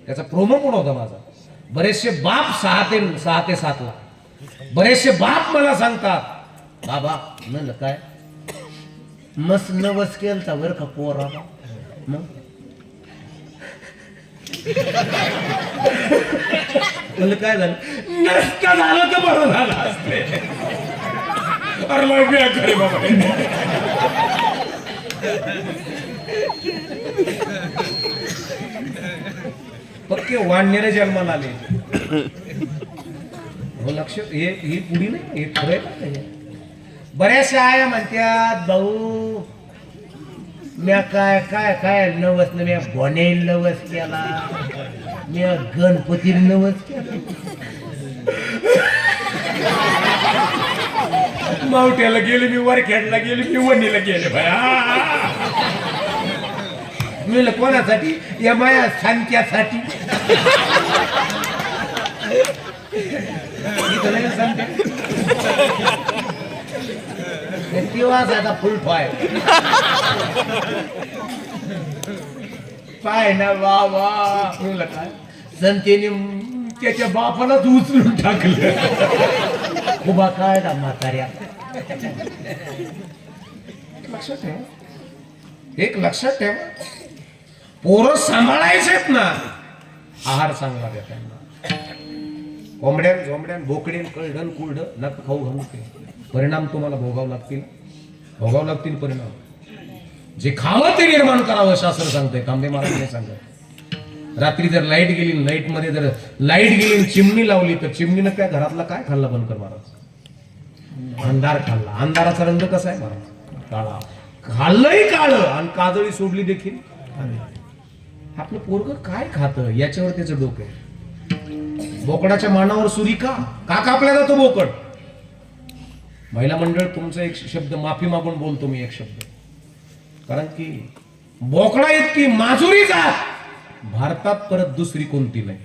त्याचा प्रोमो पण होता माझा. बरेचसे बाप 6 ते 7 ला बरेचसे बाप मला सांगतात बाबा म्हणलं काय मस्त नवस केलता बर का पोरा. मग म्हणलं काय झालं? नष्ट झालं तर बरं झालं असते. अरे मग मी करे बाबा. पक्के वाढणारे जन्माला आले. हो लक्ष ही पुढी नाही, हे खरं आहे. बऱ्याचशा आया म्हणतात भाऊ म्या काय काय काय नवस न म्या बोनेल नवस केला, म्या गणपती नवस केला, मावट्याला गेले मी, वरखेडला गेले मी, वणीला गेले भाया. मी कोणासाठी? या माया सांत्यासाठी. आता फुल पाय पाय ना बाबा. काय संतेने त्याच्या बापालाच उचलून टाकलं. उभा काय ना म्हाताऱ्या. लक्षात ठेवा, एक लक्षात ठेवा, पोरं सांभाळायचेत ना. आहार चांगला द्या त्यांना. कोंबड्यान झोंबड्यान बोकड्यान कळडन कुलड नक खाऊ घालू. परिणाम तुम्हाला भोगावं लागतील परिणाम. जे खावं ते निर्माण करावं शास्त्र सांगतंय. कांबे महाराज नाही सांगत. रात्री जर लाईट गेली, लाईट मध्ये जर लाईट गेली, चिमणी लावली तर चिमणीनं काय घरातला काय खाल्ला बनकर महाराज? अंधार खाल्ला. अंधाराचा रंग कसा आहे महाराज? काळा. खाल्लंही काळ आणि काजळी सोडली देखील. आपलं पोरग काय खातं याच्यावर त्याचं डोकं आहे. बोकडाच्या मानावर सुरी का कापला जातो बोकड? महिला मंडळ तुमचा एक शब्द माफी मागून बोलतो मी, एक शब्द. कारण की बोकडा इतकी माजुरी जात भारतात परत दुसरी कोणती नाही.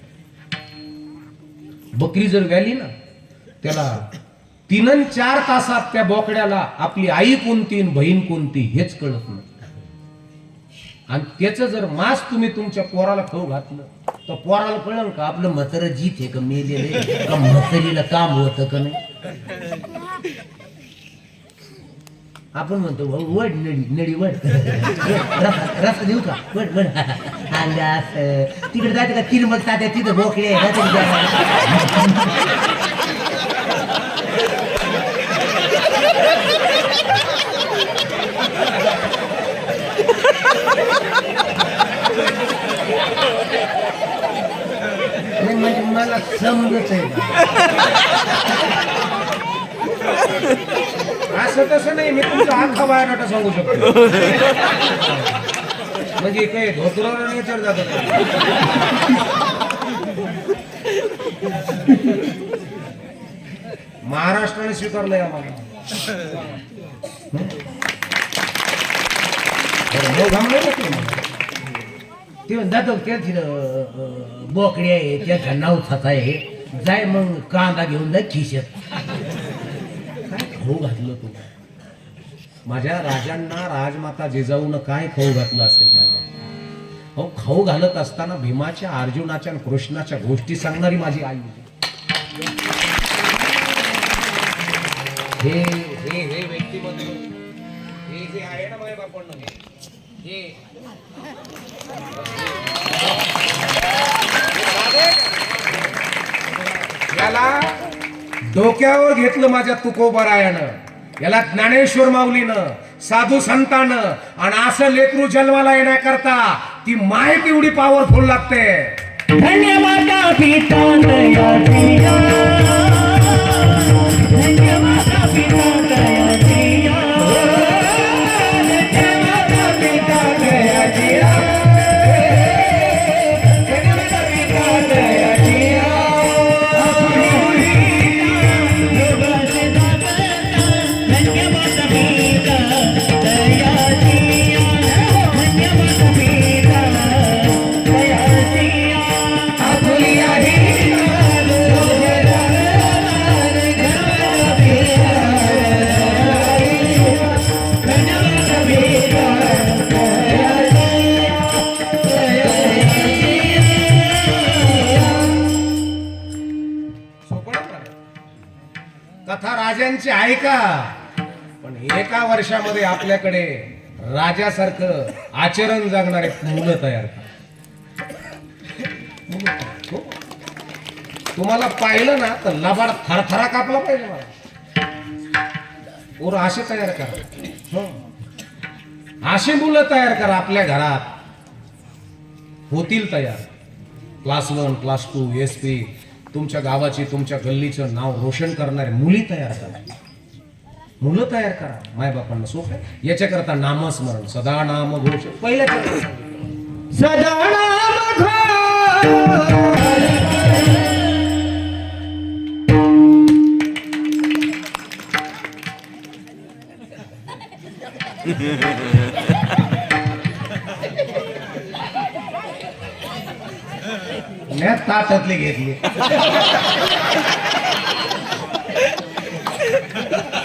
बकरी जर व्याली ना, त्याला 3-4 तासात त्या बोकड्याला आपली आई कोणती बहीण कोणती हेच कळत नाही. आणि त्याचं जर मांस तुम्ही तुमच्या पोराला खाऊ घातलं तर पोराला कळलं का आपलं म्हातारं जीत आहे का मेलेलं का म्हातारीला काम होतं का नाही. आपण म्हणतो वड नडी वड रस्ता देऊ का? वड वड तिकडे जाते का? 3 मग तात्या तिथं बोकडे म्हणजे मला समजत आहे. असं तसं नाही, मी तुमचा अख्खा बायोडाटा सांगू शकतो. म्हणजे काही धोत्रावर नेचर जात. महाराष्ट्राने स्वीकारलंय आम्हाला. ते जातो त्या बोकडी आहे त्याचा नवसाचा आहे. जाय मग कांदा घेऊन जाय खिशात. काय खाऊ घातलं तू? माझ्या राजांना राजमाता जिजाऊन काय खाऊ घातलं असेल? अहो खाऊ घालत असताना भीमाच्या, अर्जुनाच्या आणि कृष्णाच्या गोष्टी सांगणारी माझी आई होती. हे व्यक्तिमत्व हे जे आहे ना माझ्या बापांना, हे याला डोक्यावर घेतलं माझ्या तुकोबरायानं, याला ज्ञानेश्वर माऊलीनं, साधू संतानं. आणि असं लेकरू जन्माला येण्याकरता ती माय तेवढी पॉवरफुल लागते. धन्यवाद पिता दया दिया, धन्यवाद पिता दया दिया. त्यांचे ऐका, पण एका वर्षामध्ये आपल्याकडे राजासारखं आचरण जगणारे मुलं तयार करा. हो. तुम्हाला पाहिलं ना तर लबाड थरथरा कापला पाहिजे मला. पोरं असे तयार करा. हो. अशी मुलं तयार करा आपल्या घरात, होतील तयार. क्लास 1 क्लास 2 SP तुमच्या गावाची तुमच्या गल्लीचं नाव रोशन करणारे मुली तयार करा. मुलं तयार करा. मायबापांना सोपं आहे. याच्याकरता नामस्मरण, सदा नाम घोष. पहिल्या सदा नाम घोष. मी ताटातली घेतली.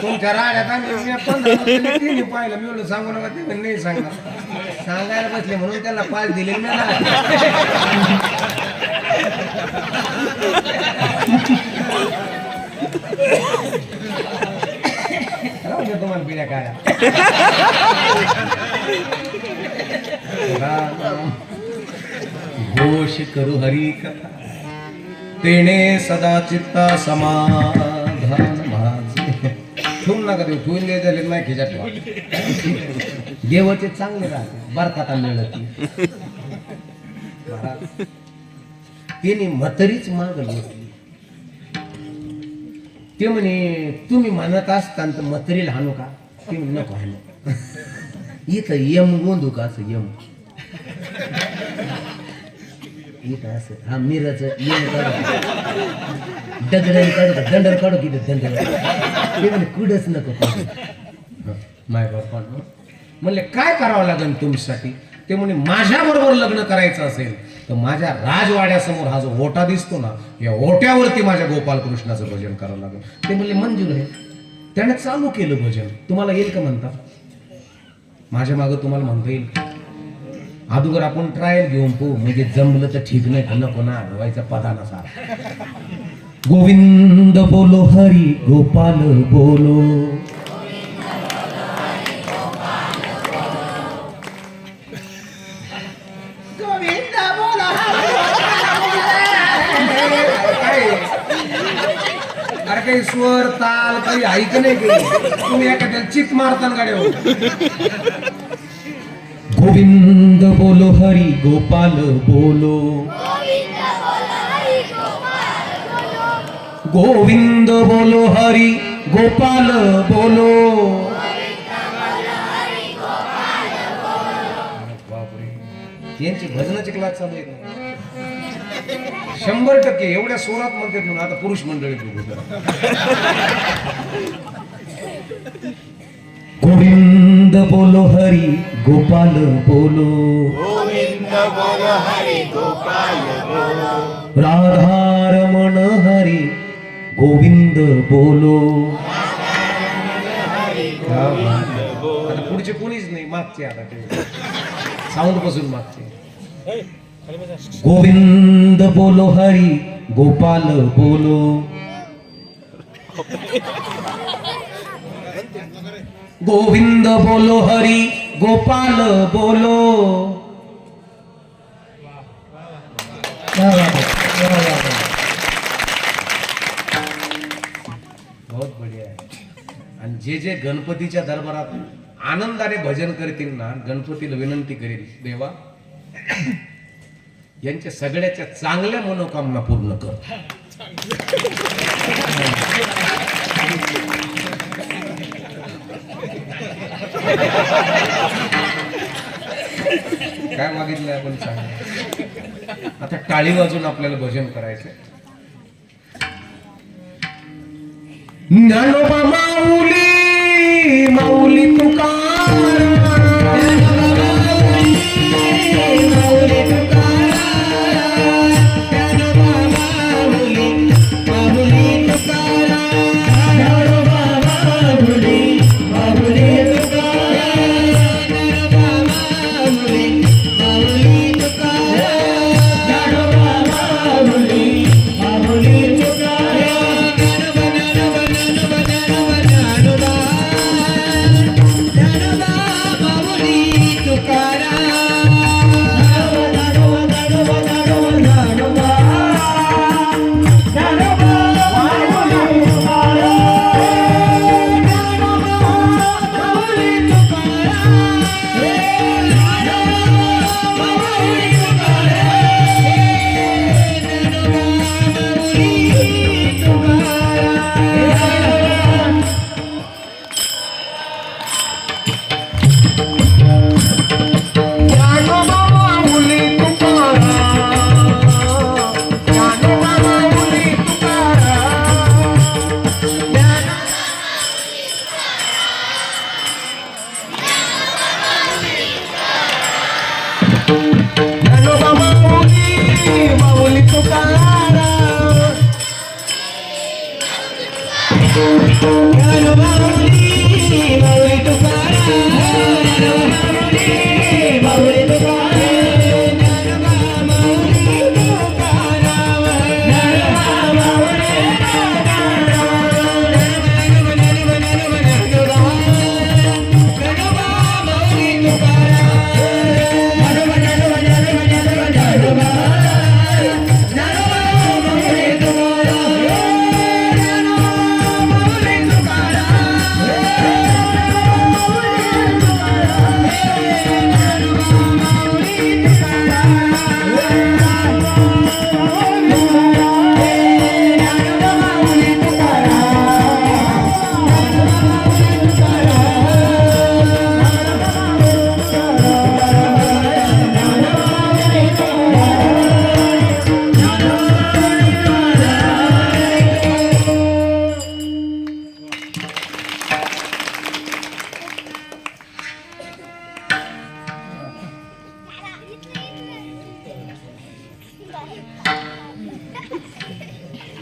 तुमच्या राड्यात आम्ही 15 तिने पाहिलं. मी बोललो सांगू नका, ते नाही सांगणार. सांगायला बसले म्हणून त्याला 5 दिले मी ना. राहू दे तुम्हाला पिढ्या काय. घोष करू हरी कथा, तेने सदा चित्ता समाधान माझे. ठेवून नका देऊ, ठेवून द्यायचे झाले नाही खिचा ठेवा. देवाचे चांगले राहते बरकाता मिळत. त्याने म्हातारीच मागली होती. ते म्हणे तुम्ही म्हणत असता तर म्हातारीला हाणू का? ते म्हणे नको हाणू. इथं यम गोंधू का? असं यम इथं असं. हा मिरच यम काढू, दगड काढू का? दंडर काढू की दंडर. ते म्हणे कुडच नको. माय बापा म्हणले काय करावं लागेल तुमच्यासाठी? ते म्हणे माझ्या बरोबर लग्न करायचं असेल तर माझ्या राजवाड्यासमोर हा जो ओटा दिसतो ना, या ओट्यावरती माझ्या गोपालकृष्णाचं भजन करावं लागेल. ते म्हणले मंजूर आहे. त्याने चालू केलं भजन. तुम्हाला येईल का म्हणता? माझ्या मागं तुम्हाला म्हणता येईल? अगोदर आपण ट्रायल घेऊन पाहू, म्हणजे जमलं तर ठीक, नाही तर नको ना. व्हायचा पदाना सारा. गोविंद बोलो हरी गोपाल बोलो. गोविंद बोलो अरे काही स्वर ताल काही ऐक नाही काही. तुम्ही एखाद्याला चित मारताना गाड्या. गोविंद बोलो हरी गोपाल बोलो. गोविंद बोलो हरी गोपाल बोलो. यांची भजनाची क्लास चालू आहे. 100% एवढ्या स्वरात म्हणतात म्हणून आता पुरुष मंडळी. गोविंद बोलो हरी गोपाल बोलो. गोविंद बोलो हरी गोपाल बोलो. राधारमण हरी गोविंद बोलो. आता पुढचे कोणीच नाही, मागचे आता ते साऊंड पासून मागचे. गोविंद बोलो हरी गोपाल बोलो. गोविंद बोलो हरी गोपाल बोलो. बहुत बढ़िया आहे. आणि जे जे गणपतीच्या दरबारात आनंदाने भजन करतील ना, गणपतीला विनंती करेल, देवा यांच्या सगळ्याच्या चांगल्या मनोकामना पूर्ण कर. काय मागितलं आपण सांग. आता टाळी वाजून आपल्याला भजन करायचं. ज्ञानोबा माऊली माऊली तुकाराम.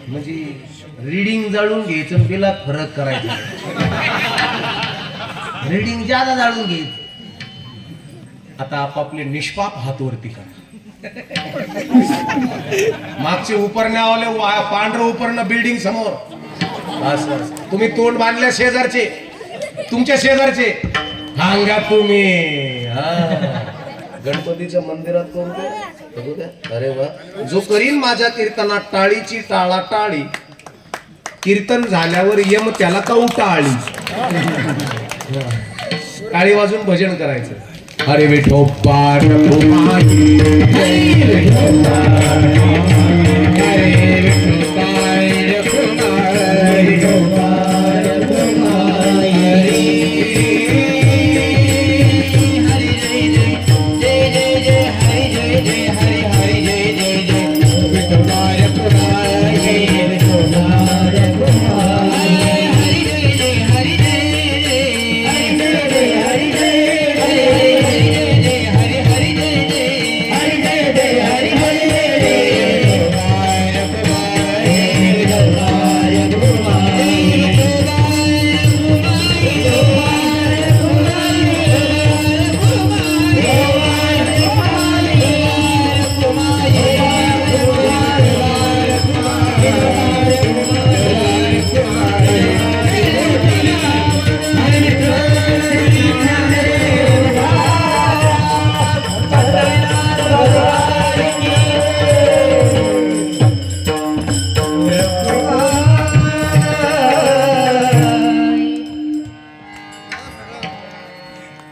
म्हणजे रीडिंग जाळून घ्यायचं आणि बिलात फरक करायचा. रीडिंग ज्यादा जाळून घ्यायचं. आता आपापले निष्पाप हात वरती करा. मागचे उपरण्यावाले पांढरं उपरणं बिल्डिंग समोर. असं. तुम्ही तोंड बांधल्या शेजारचे, तुमच्या शेजारचे हांगा तुम्ही. गणपतीच्या मंदिरात कोण बघू द्या. अरे वा, जो करीन माझ्या कीर्तनात टाळीची टाळा टाळी, कीर्तन झाल्यावर यम त्याला कवटाळी. टाळी वाजून भजन करायचं. अरे विठोबा रघुमाई, जय विठोबा रघुमाई, अरे विठोबा रघुमाई, विठोबा रघुमाई, हरी जय जय जय हरी जय जय हरी हरी जय जय जय विठोबा रघुमाई, विठोबा रघुमाई, हरी जय जय हरी जय जय हरी जय जय हरी जय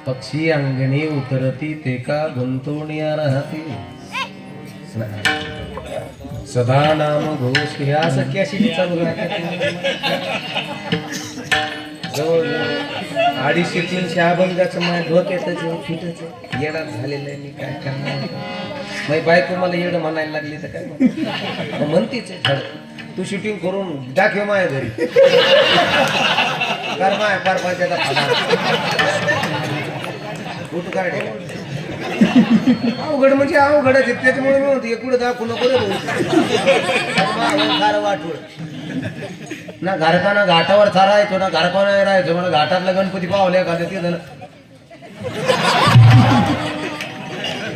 पक्षी अंगणी उतरती ते का गुंतवणिया राहती. सदा नाम घोष ह्या सख्या शिटी चालू जवळ 250-300 अभंगाचं माझ्या डोक्याचं फिटच येडाच झालेलं आहे. मी काय करणार. माझी बायको मला येडं म्हणायला लागली तर काय म्हणतीच आहे. तू शूटिंग करून दाखव माझ्या घरी. कर माय पार पाच्याचा कुठं काय अवघड म्हणजे अवघडच आहे. त्याच्यामुळे मी म्हणतो कुठं दाखवू नको रे भाऊ. वाटवड ना घरकाना घाटावर चारायचो ना घरकाना राहायचो. मला घाटातला गणपती पावल्या का ते झालं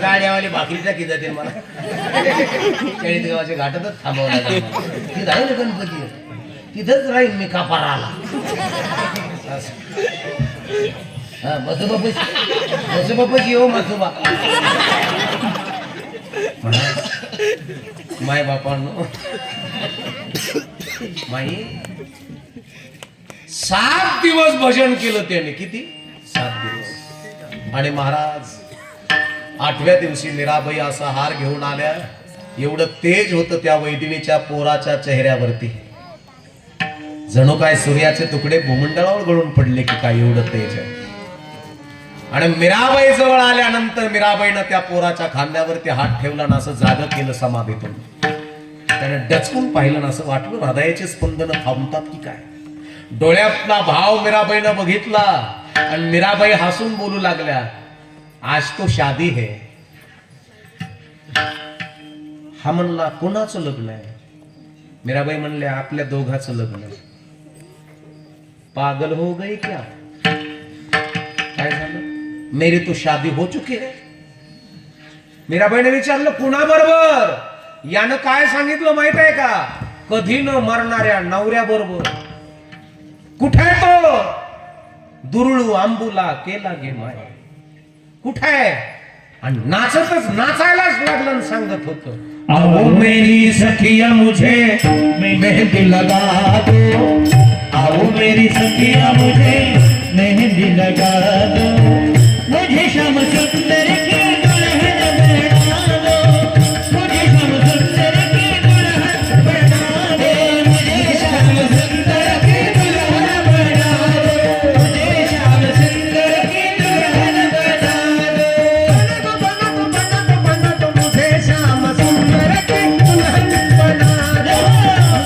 गाड्यावाले भाकरी टाकी जाते मला. चाळीस गावाच्या घाटातच थांबवला तिथं आहे ना गणपती. तिथंच राहील मी कापाराला. हा मसोबापाशी येऊ मसोबा. माय बापांनो माई 7 दिवस भजन केलं त्याने. किती 7 दिवस. आणि महाराज 8व्या दिवशी मीराबाई असा हार घेऊन आल्या. एवढं तेज होतं त्या वैदिनीच्या पोराच्या चेहऱ्यावरती. जणू काय सूर्याचे तुकडे भूमंडळावर गळून पडले की काय एवढं तेज आहे. आणि मीराबाई जवळ आल्यानंतर मीराबाईनं त्या पोराच्या खांद्यावरती हात ठेवला ना असं जाग केलं समाधीतून. त्याने डचकून पाहिलं ना असं वाटलं हृदयाचे स्पंदन थांबतात की काय. डोळ्यातला भाव मीराबाईनं बघितला आणि मीराबाई हसून बोलू लागल्या, आज तो शादी है. हा म्हणला कोणाचं लग्न आहे? मीराबाई म्हणले आपल्या दोघाचं लग्न आहे. पागल हो गई क्या? काय झालं? मेरी तो शादी हो चुकी है. मीराबाईने विचारलं कुणाबरोबर? यानं काय सांगितलं माहित आहे का? कधी न मरणाऱ्या नवऱ्या बरोबर. कुठे आहे तो? दुरळू आंबुला केला गे माय. कुठे आहे? आणि नाचतच नाचायलाच लागलं आणि सांगत होतं, आओ मेरी सखिया मुझे मेहंदी लगा दो, आओ मेरी सखिया मुझे मेहंदी लगा दो, मुझे श्याम सुंदर की दुल्हन बना दो, मुझे श्याम सुंदर की दुल्हन बना दो, मुझे श्याम सुंदर की दुल्हन बना दो, मुझे श्याम सुंदर की दुल्हन बना दो, मुझे श्याम सुंदर की दुल्हन बना दो,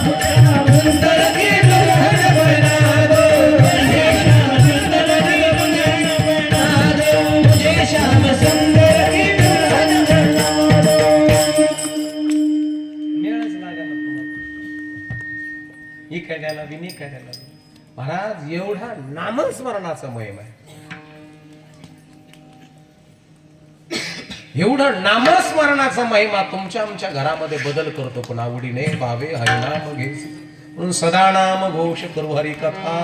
सुंदर की दुल्हन बना दो, मुझे श्याम सुंदर की दुल्हन बना दो, मुझे श्याम सुंदर की दुल्हन बना दो. मेळच लागायला तुम्हाला. ही कड्याला बी नी कड्याला बी. महाराज एवढा नामस्मरणाचा महिमा आहे. एवढं नामस्मरणाचा महिमा तुमच्या आमच्या घरामध्ये बदल करतो. पण आवडीने भावे हरिनाम घेस म्हणून सदा नाम घोष करू हरी कथा.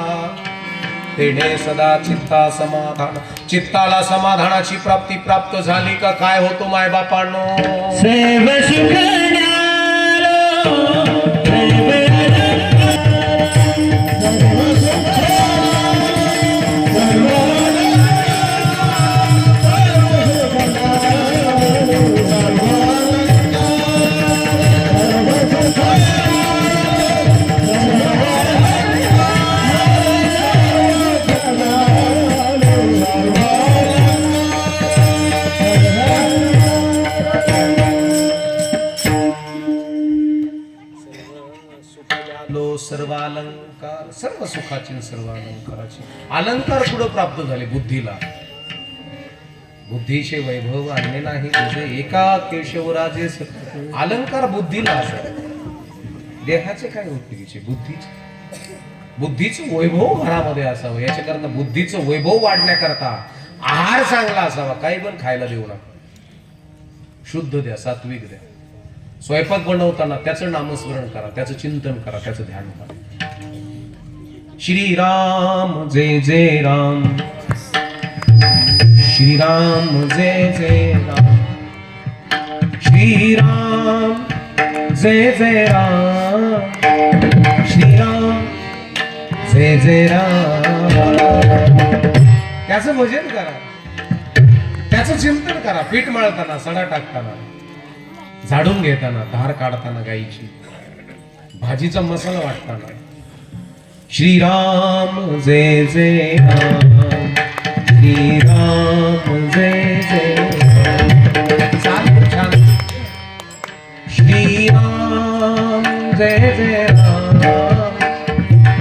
तेने सदा चित्ता समाधान. चित्ताला समाधानाची प्राप्ती प्राप्त झाली का काय होतो माय बापांनो? सर्व सुख न्यारो, सर्व अलंकार, सर्व सुख, सर्व सर्व अलंकार, सर्व सुखाची सर्व अलंकाराची. अलंकार पुढे प्राप्त झाले बुद्धीला. बुद्धीचे वैभव आणले नाही तुझे एका केशवराजे. अलंकार बुद्धीला असत. देहाचे काय उपयोगीचे? बुद्धीचं वैभव घरामध्ये असावं. याच्याकरता बुद्धीचं वैभव वाढण्याकरता आहार चांगला असावा. काही पण खायला देऊ नका. शुद्ध द्या, सात्विक द्या. स्वयंपाक बनवताना त्याचं नामस्मरण करा, त्याचं चिंतन करा, त्याचं ध्यान करा. श्रीराम जय जय राम, श्रीराम जय जय राम, श्रीराम जय जय राम, श्रीराम जय जय राम. त्याचं भजन करा, त्याचं चिंतन करा. पीठ मळताना, सडा टाकताना, झाडून घेताना, धार काढताना गाईची, भाजीचा मसाला वाटताना. श्रीराम जय जय राम, श्रीराम जय जय राम. चालू छान. श्रीराम जय जय राम,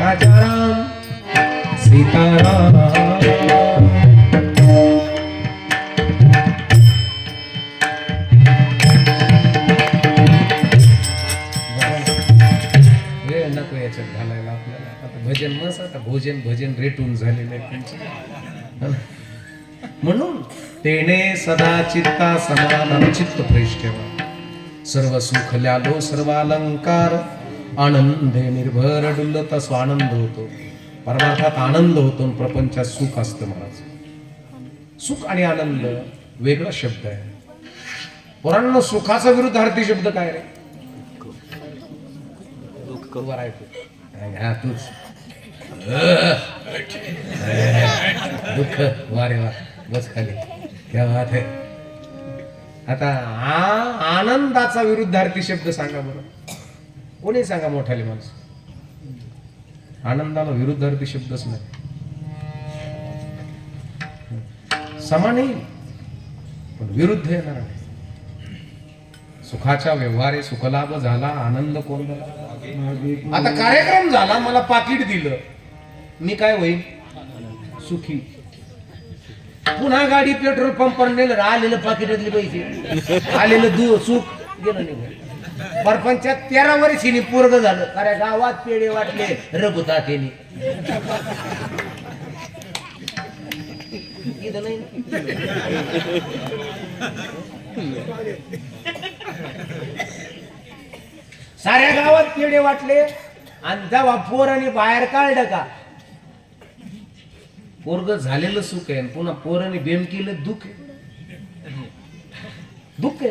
राजाराम सीताराम. घालायला आपल्याला आता भजन मस्त. आता भजन रेटून झालेलं आहे. म्हणून तेने सदा चित्ता समाधान. चित्त फ्रेश ठेवा. सर्व सुख ल्यालो सर्व अलंकार, आनंदे निर्भर डुल्लता स्वानंद होतो. परमार्थात आनंद होतो, प्रपंचात सुख असतं. महाराज सुख आणि आनंद वेगळा शब्द आहे. पोरांनो सुखाचा विरुद्धार्थी शब्द काय रे? हा तूच दुःख. वारे वा, बस खाली. क्या बात है. आता आनंदाचा विरुद्धार्थी शब्द सांगा बरं. कोणी सांगा मोठाले माणूस. आनंदाला विरुद्धार्थी शब्दच नाही. समान येईल पण विरुद्ध येणार नाही. सुखाच्या व्यवहारे सुखलाभ झाला, आनंद कोण झाला? आता कार्यक्रम झाला, मला पाकिट दिलं, मी काय होईल? सुखी. पुन्हा गाडी पेट्रोल पंपवर नेलं, आलेलं पाकिटातले पैसे, आलेलं सुख गेलं निघून. परपंचात 13 वर्षीनी पोरग झालं. अरे गावात पेढे वाटले रघुता केली. इथं नाही. साऱ्या गावात पेढे वाटले आणि जेव्हा पोरांनी बाहेर काढलं का पोरग झालेलं सुख आहे पुन्हा पोरांनी बेम केलं दुःख आहे. दुःख आहे.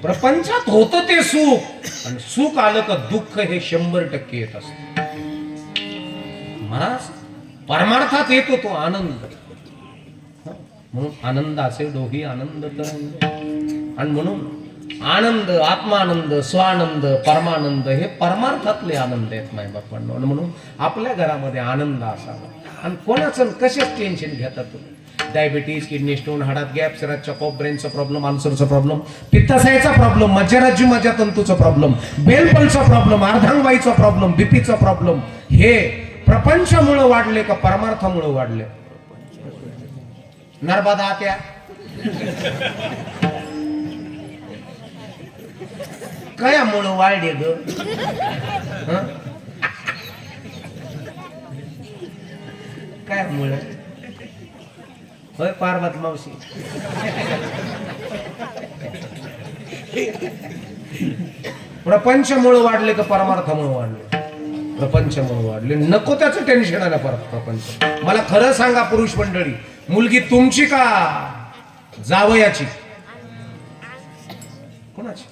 प्रपंचात होतं ते सुख आणि सुख आलं का दुःख हे 100% येत असत. महाराज परमार्थात येतो तो आनंद. म्हणून आनंद असे दोघी आनंद तरंग. आणि म्हणून आनंद, आत्मानंद, स्वानंद, परमानंद हे परमार्थातले आनंद आहेत माय बापांनो. म्हणून आपल्या घरामध्ये आनंद असावा. आणि कोणाचं कशाच टेन्शन घेतात तुम्ही. डायबिटीज, किडनी स्टोन, हाडात गॅप, शरीरात चॉकअप, ब्रेनचा प्रॉब्लेम, अल्सरचा प्रॉब्लेम, पित्ताशयाचा प्रॉब्लेम, मज्जाराज्य मज्जातंतूचा प्रॉब्लेम, बेलपलचा प्रॉब्लेम, अर्धांगवाईचा प्रॉब्लेम, बीपीचा प्रॉब्लेम हे प्रपंचामुळे वाढले का परमार्थामुळे वाढले? नर्मदा आत्या कयामुळं वाढले ग? कयामुळं? होय पार्वत मावशी. प्रपंचामुळे वाढले का परमार्थामुळे वाढले? प्रपंचामुळे वाढले. नको त्याचं टेन्शन आलं प्रपंच. मला खरं सांगा पुरुष मंडळी, मुलगी तुमची का जावयाची? कोणाची?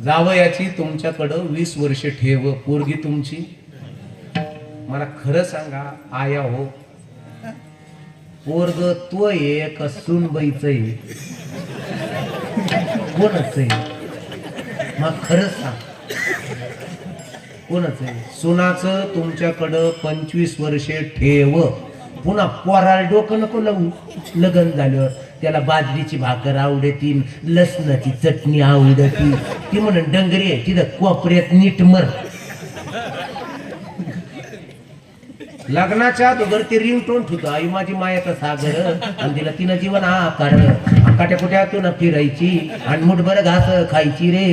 जावयाची तुमच्याकडं 20 वर्ष ठेव. पोरगी तुमची मला खरं सांगा आया हो, पोरग तो आहे का सुनबाईच आहे? कोणच आहे? मग खरं सांग कोणच आहे? सुनाचं तुमच्याकडं 25 वर्षे ठेव. पुन्हा पोराला डोकं नको लावू. लग्न झाल्यावर त्याला बाजरीची भाकर आवडती, लसणाची चटणी आवडती. ती म्हणून डंगरी आहे तिथं कोपऱ्यात नीट मर. लग्नाच्या अगोदर ते रिंगटोन ठेवतो, आई माझी मायाचा सागर, आणि तिला तिनं जीवन आकार आकाट्या कुट्यातून फिरायची आणि मुठभर घास खायची रे.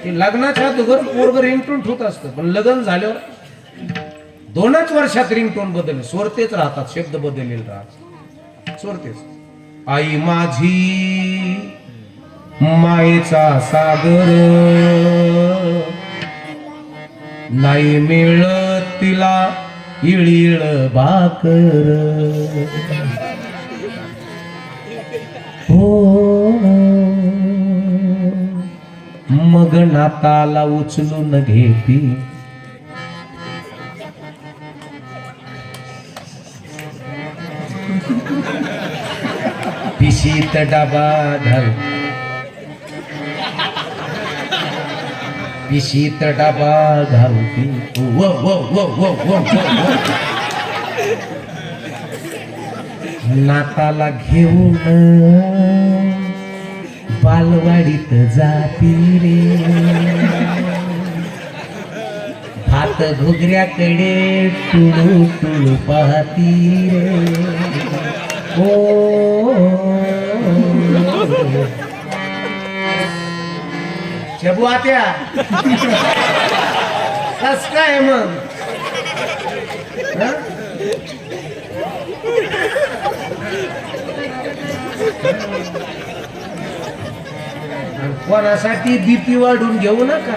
लग्नाच्या अगोदर पोरग रिंगटोन ठेवत असतं, पण लग्न झाल्यावर 2च वर्षात रिंगटोन बदलले. स्वरतेच राहतात, शब्द बदललेले राहतात, स्वरतेच. आई माझी मायेचा सागर, नाही मिळत तिला इळीळ भाकर. हो मग नाताला उचलून घेती, पिशीत डबा घाल, पिशीत डबा घालती. वो वो वो वो वो नाताला घेऊन बालवाडीत जाती रे. भात घुगऱ्याकडे टुळू टुळू पाहती रे. ओ शबू आत्या कस काय मग? कोणासाठी बीपी वाढून घेऊ नका,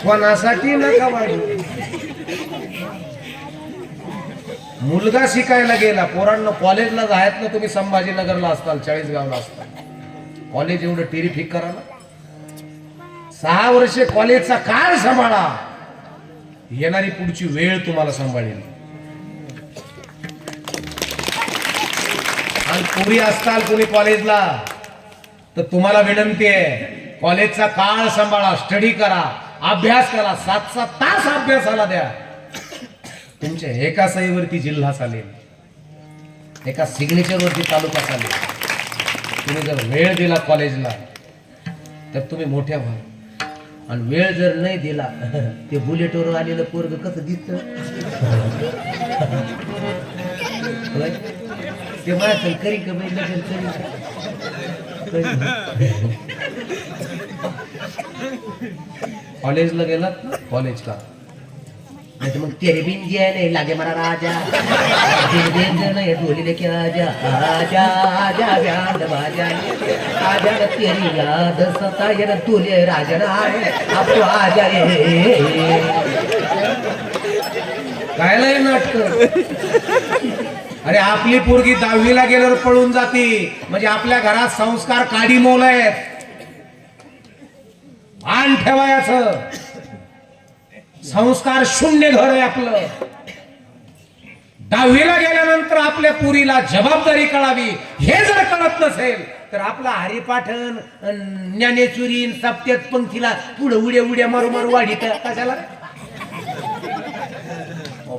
कोणासाठी नका वाढू. मुलगा शिकायला गेला, पोरांना कॉलेजला जायत ना, तुम्ही संभाजीनगरला असताल, 40गावला असताल. कॉलेज एवढं टेरिफिक करा ना. 6 वर्षे कॉलेजचा काळ सांभाळा, येणारी पुढची वेळ तुम्हाला सांभाळेल. आणि पुरी असताल तुम्ही कॉलेजला, तर तुम्हाला विनंती आहे, कॉलेजचा काळ सांभाळा, स्टडी करा, अभ्यास करा. 7-7 तास अभ्यासाला द्या. तुमच्या एका सहीवरती जिल्हा चालेल, एका सिग्नेचर वरती तालुका चालेल. तुम्ही जर वेळ दिला कॉलेजला तर तुम्ही मोठ्या व्हाल. आणि वेळ जर नाही दिला ते बुलेटवर आलेलं पोरग कसं दिसत ते माझं करी का बाई लग्न करी कॉलेजला गेलात ना कॉलेजला नहीं तो मग तेरे बिन जिया नहीं लागे मरा राजा तेरे बिन जिया नहीं ढोली लेके आजा आजा आजा ब्यांड बाजा आजा न तेरी याद सताए न तुले राजा ना आए अब तो आजा रे कायला नाटक अरे आपली पोरगी 10वीला गेल्यावर पळून जाती म्हणजे आपल्या घरात संस्कार काडी मोल आहेत भान ठेवायचं संस्कार शून्य घर आहे आपलं 10वीला गेल्यानंतर आपल्या पुरीला जबाबदारी कळावी हे जर कळत नसेल तर आपला हरिपाठन ज्ञानेश्वरी सप्त्यात पंक्तीला पुढे उड्या उड्या मारू मारू वाढीत कशाला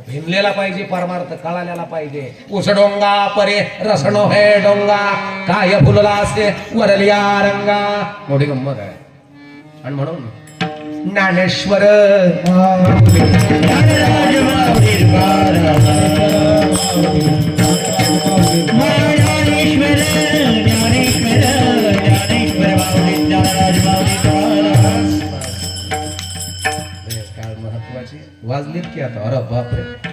भिनलेला पाहिजे परमार्थ कळालेला पाहिजे उस डोंगा परे रसणो हे डोंगा काय फुलला असे वरलिया रंगा मोठी गंमत आहे आणि म्हणून ज्ञानेश्वर महत्वाची वाजलीत की आता अरे बापरे